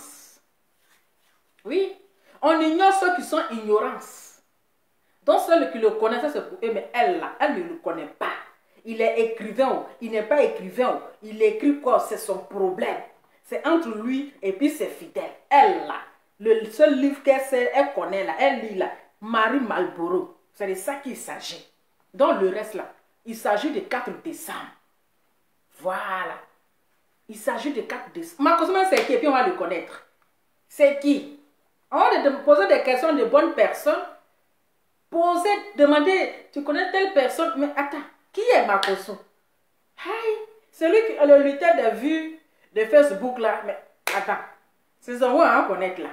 Oui. On ignore ceux qui sont ignorants. Donc ceux qui le connaissent, c'est pour eux, mais elle là, elle ne le connaît pas. Il est écrivain, il n'est pas écrivain. Il écrit quoi? C'est son problème. C'est entre lui et puis ses fidèles. Elle là, le seul livre qu'elle sait, elle connaît là, elle lit là, Marie Marlborough. C'est de ça qu'il s'agit. Dans le reste là, il s'agit de 4 décembre. Voilà. Il s'agit de 4 décembre. Makosso, c'est qui? Et puis on va le connaître. C'est qui? On va poser des questions de bonnes personnes. Demander, tu connais telle personne? Mais attends, qui est Makosso? Celui qui a le lutteur de vues de Facebook là. Mais attends, c'est ça, on va connaître là.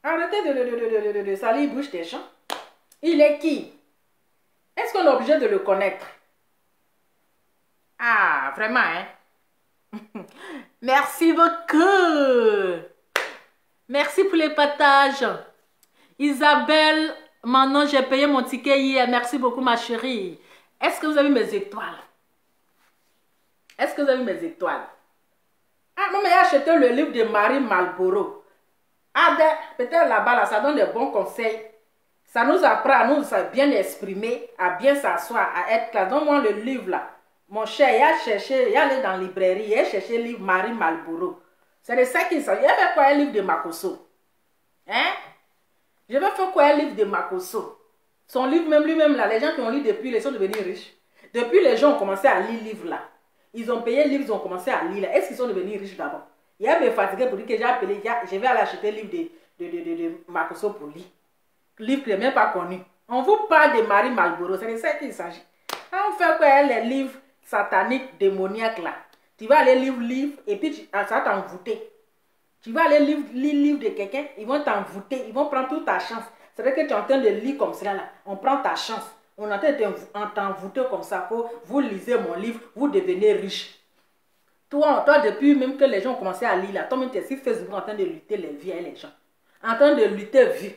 Arrêtez de salir bouche des gens. Il est qui? Est-ce qu'on est obligé de le connaître? Ah, vraiment, hein? Merci beaucoup. Merci pour les partages. Isabelle, maintenant j'ai payé mon ticket hier. Merci beaucoup, ma chérie. Est-ce que vous avez mes étoiles? Est-ce que vous avez mes étoiles? Ah, non, mais j'ai acheté le livre de Marie Marlborough. Ah, peut-être là-bas, là, ça donne des bons conseils. Ça nous apprend à nous bien exprimer, à bien s'asseoir, à être clair. Donc, moi, le livre là, mon cher, il a cherché, il est allé dans la librairie, il a cherché le livre Marie Marlborough. C'est de ça qu'il s'agit. Il a fait quoi un livre de Makosso? Hein? Je vais faire quoi un livre de Makosso? Son livre, même lui-même là, les gens qui ont lu depuis, ils sont devenus riches. Depuis, les gens ont commencé à lire le livre là. Ils ont payé le livre, ils ont commencé à lire là. Est-ce qu'ils sont devenus riches d'abord? Il a me fatigué pour dire que j'ai appelé, je vais aller acheter le livre de Makosso pour lire. Livre qui n'est même pas connu. On vous parle de Marie Marlborough, c'est de ça qu'il s'agit. On fait quoi les livres sataniques, démoniaques là? Tu vas aller lire livre et puis ça va t'envoûter. Tu vas aller lire livre de quelqu'un, ils vont t'envoûter, ils vont prendre toute ta chance. C'est vrai que tu es en train de lire comme cela là. On prend ta chance. On est en train de t'envoûter comme ça. Vous lisez mon livre, vous devenez riche. Toi, depuis même que les gens ont commencé à lire là, toi-même tu es sur Facebook en train de lutter les vies et les gens. En train de lutter vie.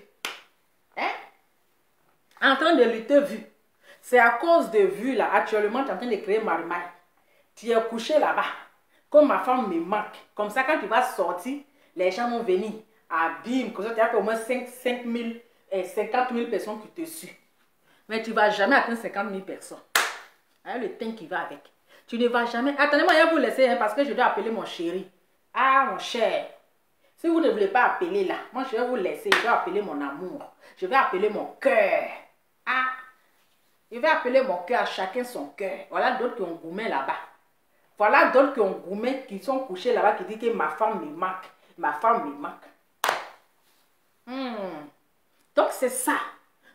Hein? En train de lutter vie. C'est à cause de vue là. Actuellement, tu es en train de créer Marimai. Tu es couché là-bas. Comme ma femme me manque. Comme ça, quand tu vas sortir, les gens vont venir. Abîme. Comme ça, tu as au moins 50 000 personnes qui te suivent. Mais tu ne vas jamais atteindre 50 000 personnes. Avec le temps qui va avec. Tu ne vas jamais. Attendez-moi, je vais vous laisser hein, parce que je dois appeler mon chéri. Ah, mon cher. Si vous ne voulez pas appeler là, moi je vais vous laisser. Je vais appeler mon amour. Je vais appeler mon cœur. Ah. Je vais appeler mon cœur à chacun son cœur. Voilà d'autres qui ont gourmet là-bas. Voilà d'autres qui ont gourmet, qui sont couchés là-bas, qui disent que ma femme me manque. Ma femme me manque. Donc c'est ça.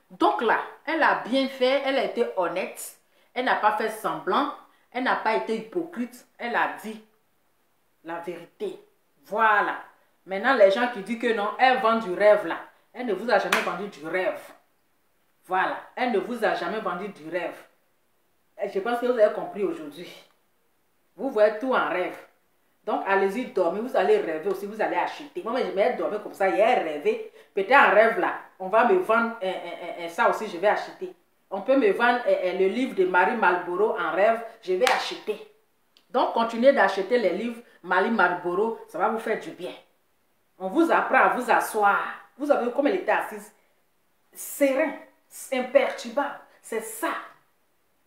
Donc là, elle a bien fait, elle a été honnête. Elle n'a pas fait semblant. Elle n'a pas été hypocrite. Elle a dit la vérité. Voilà. Maintenant, les gens qui disent que non, elle vend du rêve là. Elle ne vous a jamais vendu du rêve. Voilà. Elle ne vous a jamais vendu du rêve. Et je pense que vous avez compris aujourd'hui. Vous voyez tout en rêve. Donc, allez-y dormir. Vous allez rêver aussi. Vous allez acheter. Moi, je vais dormir comme ça. Hier, rêver. Peut-être en rêve là. On va me vendre ça aussi. Je vais acheter. On peut me vendre le livre de Marie Marlboro en rêve. Je vais acheter. Donc, continuez d'acheter les livres Marie Marlboro. Ça va vous faire du bien. On vous apprend à vous asseoir. Vous avez vu comme elle était assise. Serein. Imperturbable. C'est ça.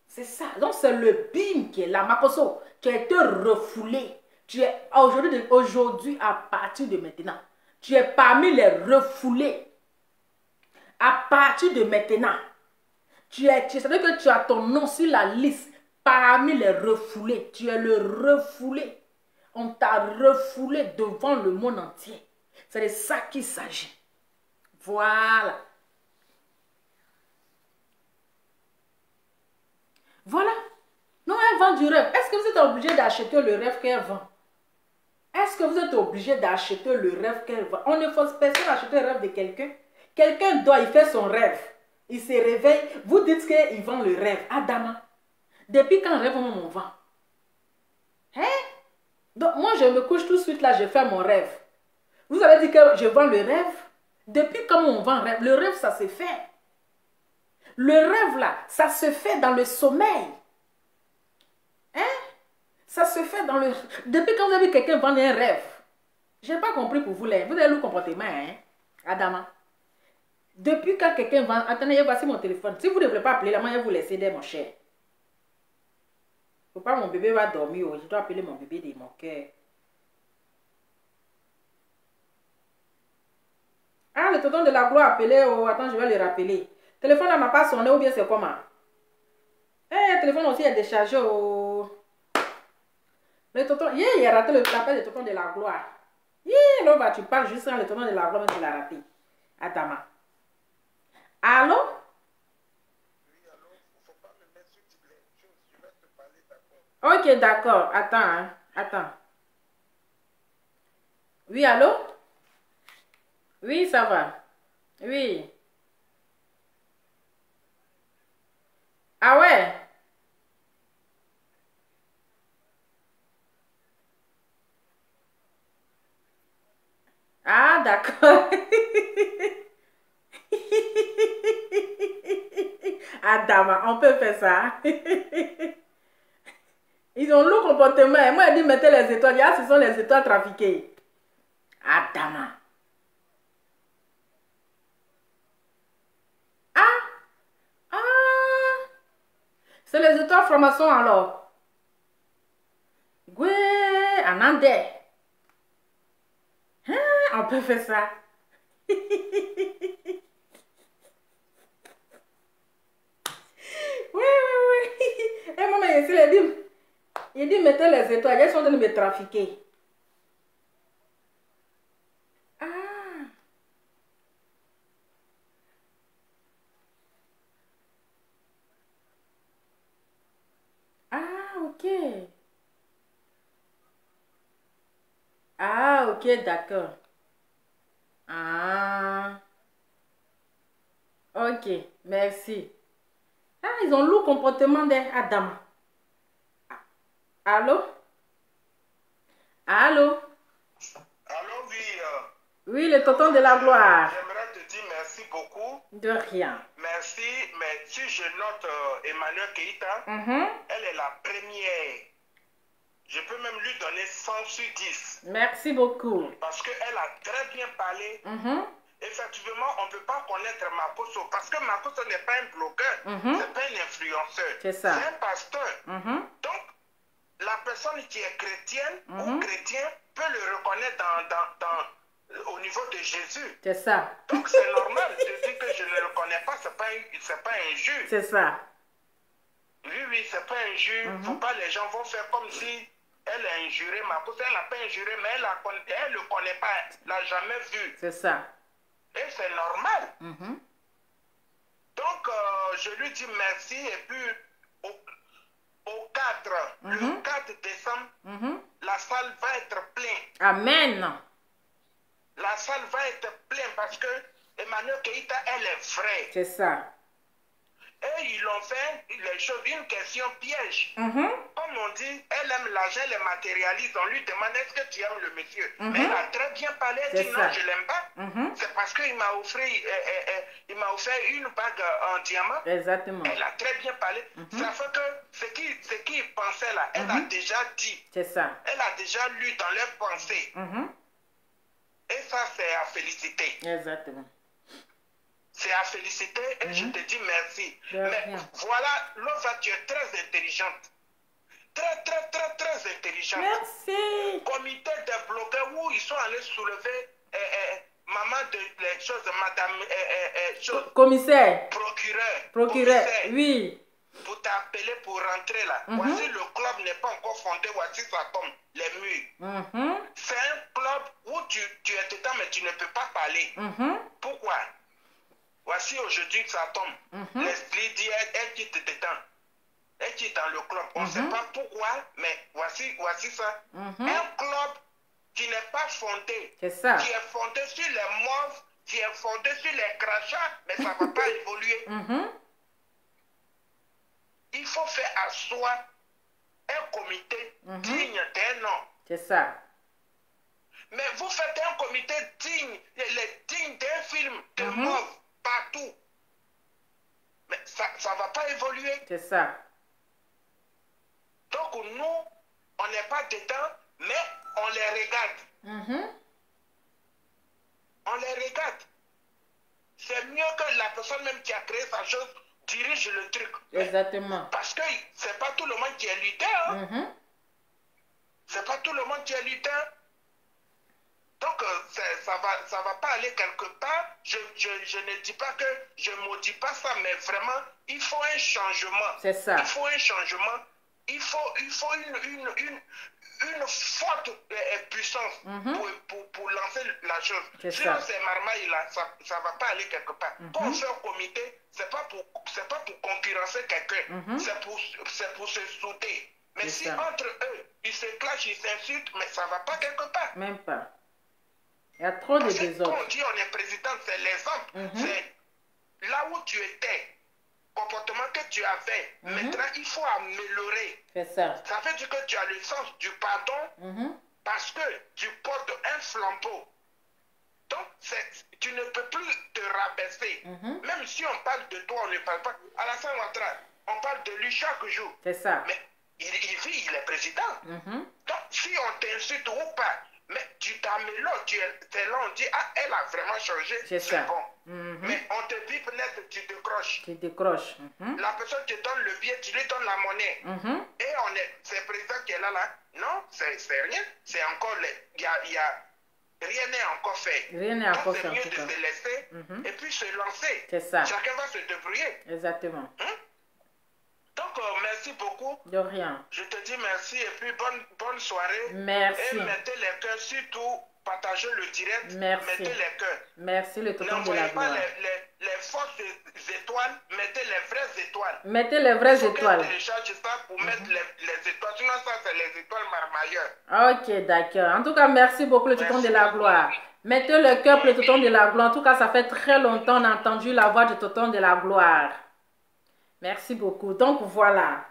C'est ça. Donc, c'est le bim qui est là. Makoso, tu as été refoulé. Tu es aujourd'hui, à partir de maintenant, tu es parmi les refoulés. À partir de maintenant, c'est-à-dire que tu as ton nom sur la liste parmi les refoulés. Tu es le refoulé. On t'a refoulé devant le monde entier. C'est de ça qu'il s'agit. Voilà. Voilà. Non, elle vend du rêve. Est-ce que vous êtes obligé d'acheter le rêve qu'elle vend? Est-ce que vous êtes obligé d'acheter le rêve qu'elle vend? On ne force personne à acheter le rêve de quelqu'un. Quelqu'un doit, il fait son rêve. Il se réveille. Vous dites qu'il vend le rêve. Adama. Depuis quand rêve on vend? Hein? Donc moi je me couche tout de suite là, je fais mon rêve. Vous avez dit que je vends le rêve? Depuis quand on vend le rêve? Le rêve ça se fait. Le rêve là, ça se fait dans le sommeil. Hein? Ça se fait dans le... Depuis quand vous avez vu quelqu'un vendre un rêve? Je n'ai pas compris pour vous là. Vous avez le comportement, hein? Adama. Depuis quand quelqu'un vend... Attendez, voici mon téléphone. Si vous ne voulez pas appeler là, moi je vais vous laisser mon cher. Faut pas, mon bébé va dormir. Je dois appeler mon bébé de mon cœur. Ah, le tonton de la gloire a appelé. Oh, attends, je vais le rappeler. Le téléphone n'a pas sonné ou bien c'est comment? Le téléphone aussi est déchargé. Oh. Le tonton, il a raté l'appel de tonton de la gloire. Là, bah, tu parles juste quand le tonton de la gloire, mais tu l'as raté. Adama. Allô? Ok, d'accord. Attends, hein. Attends. Oui, allô? Oui, ça va. Oui. Ah ouais? Ah, d'accord. Adama, on peut faire ça. Ils ont le comportement. Moi, elle dit mettez les étoiles. Ah, ce sont les étoiles trafiquées. Adama. Ah. Ah. C'est les étoiles francs-maçons alors. Oui, en andais. Hein, on peut faire ça. Oui, oui, oui. Et maman, il dit mettez les étoiles. Elles sont en train de me trafiquer. Ah. Ah, ok. Ah, ok, d'accord. Ah. Ok, merci. Ah, ils ont le comportement des Adam. Allô? Allô? Allô, oui. Oui, le tonton de la gloire. J'aimerais te dire merci beaucoup. De rien. Mais merci, mais si je note Emmanuel Keïta, elle est la première. Je peux même lui donner 100 sur 10. Merci beaucoup. Parce qu'elle a très bien parlé. Effectivement, on ne peut pas connaître Makosso parce que Makosso n'est pas un blogueur, c'est pas un influenceur. C'est ça. C'est un pasteur. Donc, la personne qui est chrétienne ou chrétien peut le reconnaître au niveau de Jésus. C'est ça. Donc, c'est normal de dire que je ne le connais pas, ce n'est pas injure. C'est ça. Oui, c'est pas injure. Faut pas, les gens vont faire comme si elle a injuré Makosso. Elle n'a pas injuré, mais elle ne le connaît pas, elle l'a jamais vu. C'est ça. Et c'est normal. Donc, je lui dis merci. Et puis, au 4, le 4 décembre, la salle va être pleine. Amen. La salle va être pleine parce que Emmanuel Keïta, elle est vraie. C'est ça. Et ils l'ont fait les choses, une question piège. Comme on dit, elle aime l'argent, elle le matérialise. On lui demande est-ce que tu aimes le monsieur. Mais elle a très bien parlé, elle dit non, je ne l'aime pas. C'est parce qu'il m'a offert une bague en diamant. Exactement. Elle a très bien parlé. Ça fait que ce qu'il pensait là, elle a déjà dit. C'est ça. Elle a déjà lu dans leurs pensées. Et ça, c'est à féliciter. Exactement. C'est à féliciter et je te dis merci. Mais voilà, Lova, tu es très intelligente. Très intelligente. Merci. Comité des blogueurs où ils sont allés soulever maman de les choses, madame commissaire. Procureur. Oui. Pour t'appeler pour rentrer là. Voici le club n'est pas encore fondé, voici ça tombe, les murs. C'est un club où tu es dedans mais tu ne peux pas parler. Pourquoi? Voici aujourd'hui que ça tombe. Leslie dit, elle quitte dedans. Elle quitte dans le club. On ne sait pas pourquoi, mais voici ça. Un club qui n'est pas fondé. C'est ça. Qui est fondé sur les mauves, qui est fondé sur les crachats, mais ça ne va pas évoluer. Il faut faire asseoir un comité digne d'un nom. C'est ça. Mais vous faites un comité digne d'un film, de mauve, partout. Mais ça ne va pas évoluer. C'est ça. Donc nous, on n'est pas dedans, mais on les regarde. On les regarde. C'est mieux que la personne même qui a créé sa chose dirige le truc. Exactement. Parce que c'est pas tout le monde qui est leader. C'est pas tout le monde qui est leader. Donc, ça va pas aller quelque part. Je ne dis pas que je ne maudis pas ça, mais vraiment, il faut un changement. C'est ça. Il faut un changement. Il faut une forte puissance pour lancer la chose. Sinon, c'est marmaille là, ça va pas aller quelque part. Quand on fait un comité, c'est pas pour concurrencer quelqu'un, c'est pour se souder. Mais si entre eux, ils se clashent, ils s'insultent, mais ça va pas quelque part. Même pas. Il y a trop de désordre. Quand on dit on est président, c'est l'exemple. C'est là où tu étais, comportement que tu avais. Maintenant, il faut améliorer. C'est ça. Ça veut dire que tu as le sens du pardon parce que tu portes un flambeau. Donc, tu ne peux plus te rabaisser. Même si on parle de toi, on ne parle pas. Alassane Ouattara, on parle de lui chaque jour. C'est ça. Mais il est président. Donc, si on t'insulte ou pas, mais tu t'améliores, c'est là, on dit, ah, elle a vraiment changé, c'est bon. Mais on te dit peut-être, tu décroches. Tu décroches. La personne te donne le billet, tu lui donnes la monnaie. Et c'est le président qui est là. Non, c'est rien. C'est encore, rien n'est encore fait. Rien n'est encore fait. C'est mieux de se laisser et puis se lancer. C'est ça. Chacun va se débrouiller. Exactement. Donc, merci beaucoup. De rien. Je te dis merci et puis bonne soirée. Merci. Et mettez les cœurs, surtout partagez le direct. Merci. Mettez les cœurs. Merci le tonton de la gloire. N'envoyez pas les fausses étoiles, mettez les vraies étoiles. Mettez les vraies étoiles. Il faut télécharger ça pour mettre les étoiles. Sinon, ça, c'est les étoiles marmailleurs. Ok, d'accord. En tout cas, merci beaucoup le tonton de la gloire. Mettez le cœur pour le tonton de la gloire. En tout cas, ça fait très longtemps qu'on a entendu la voix du tonton de la gloire. Merci beaucoup. Donc, voilà.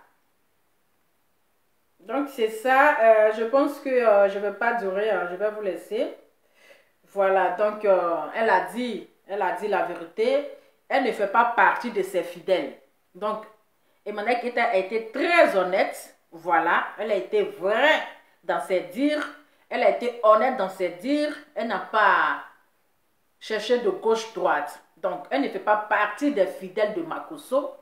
Donc, c'est ça. Je pense que je ne vais pas durer. Je vais vous laisser. Voilà. Donc, elle a dit la vérité. elle ne fait pas partie de ses fidèles. Donc, Emmanuelle Keïta a été très honnête. Voilà, elle a été vraie dans ses dires. Elle a été honnête dans ses dires. Elle n'a pas cherché de gauche-droite. Donc, elle ne fait pas partie des fidèles de Makosso.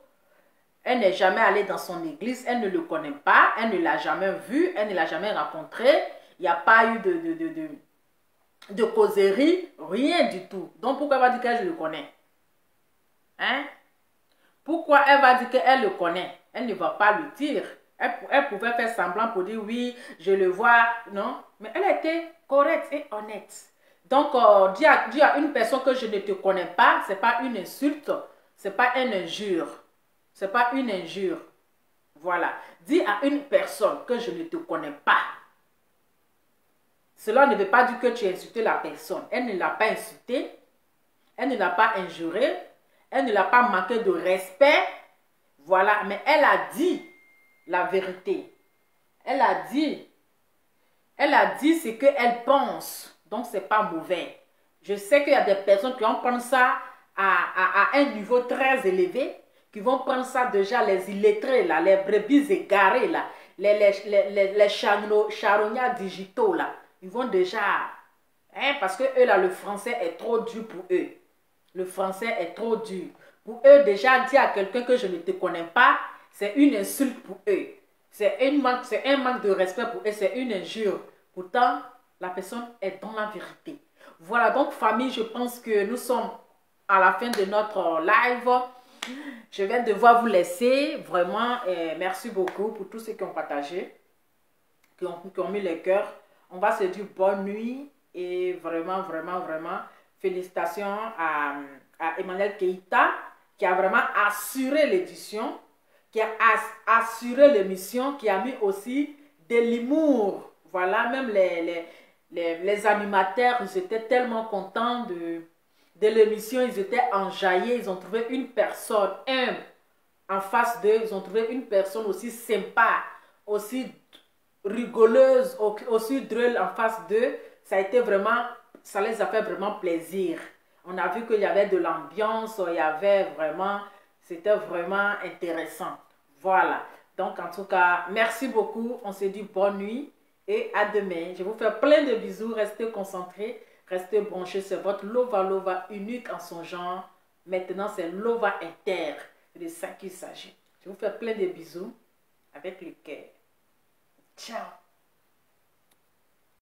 Elle n'est jamais allée dans son église. Elle ne le connaît pas. Elle ne l'a jamais vu. Elle ne l'a jamais rencontré. Il n'y a pas eu de causerie. Rien du tout. Donc, pourquoi elle va dire que je le connais? Hein? Pourquoi elle va dire qu'elle le connaît? Elle ne va pas le dire. Elle pouvait faire semblant pour dire oui, je le vois. Non. Mais elle était correcte et honnête. Donc, dire à une personne que je ne te connais pas, ce n'est pas une insulte. Ce n'est pas une injure. Ce n'est pas une injure. Voilà. Dis à une personne que je ne te connais pas. Cela ne veut pas dire que tu as insulté la personne. Elle ne l'a pas insulté. Elle ne l'a pas injuré. Elle ne l'a pas manqué de respect. Voilà. Mais elle a dit la vérité. Elle a dit ce qu'elle pense. Donc, ce n'est pas mauvais. Je sais qu'il y a des personnes qui vont prendre ça à un niveau très élevé, qui vont prendre ça déjà, les illettrés, là, les brebis égarés, là, les charognards digitaux, là. Ils vont déjà... Hein, parce que eux, là, le français est trop dur pour eux. Le français est trop dur. Pour eux, déjà, dire à quelqu'un que je ne te connais pas, c'est une insulte pour eux. C'est un manque de respect pour eux, c'est une injure. Pourtant, la personne est dans la vérité. Voilà, donc famille, je pense que nous sommes à la fin de notre live. Je vais devoir vous laisser. Vraiment, merci beaucoup pour tous ceux qui ont partagé, qui ont mis les cœurs. On va se dire bonne nuit et vraiment, félicitations à Emmanuelle Keïta qui a vraiment assuré l'édition, qui a assuré l'émission, qui a mis aussi de l'humour. Voilà, même les animateurs, ils étaient tellement contents de l'émission, ils étaient enjaillés, ils ont trouvé une personne en face d'eux, ils ont trouvé une personne aussi sympa, aussi rigoleuse, aussi drôle en face d'eux. Ça a été vraiment, ça les a fait vraiment plaisir. On a vu qu'il y avait de l'ambiance, il y avait vraiment, c'était vraiment intéressant. Voilà. Donc, en tout cas, merci beaucoup. On se dit bonne nuit et à demain. Je vous fais plein de bisous. Restez concentrés, restez branchés. C'est votre Lova Lova unique en son genre. Maintenant, c'est Lova Inter. C'est de ça qu'il s'agit. Je vous fais plein de bisous avec le cœur. Ciao.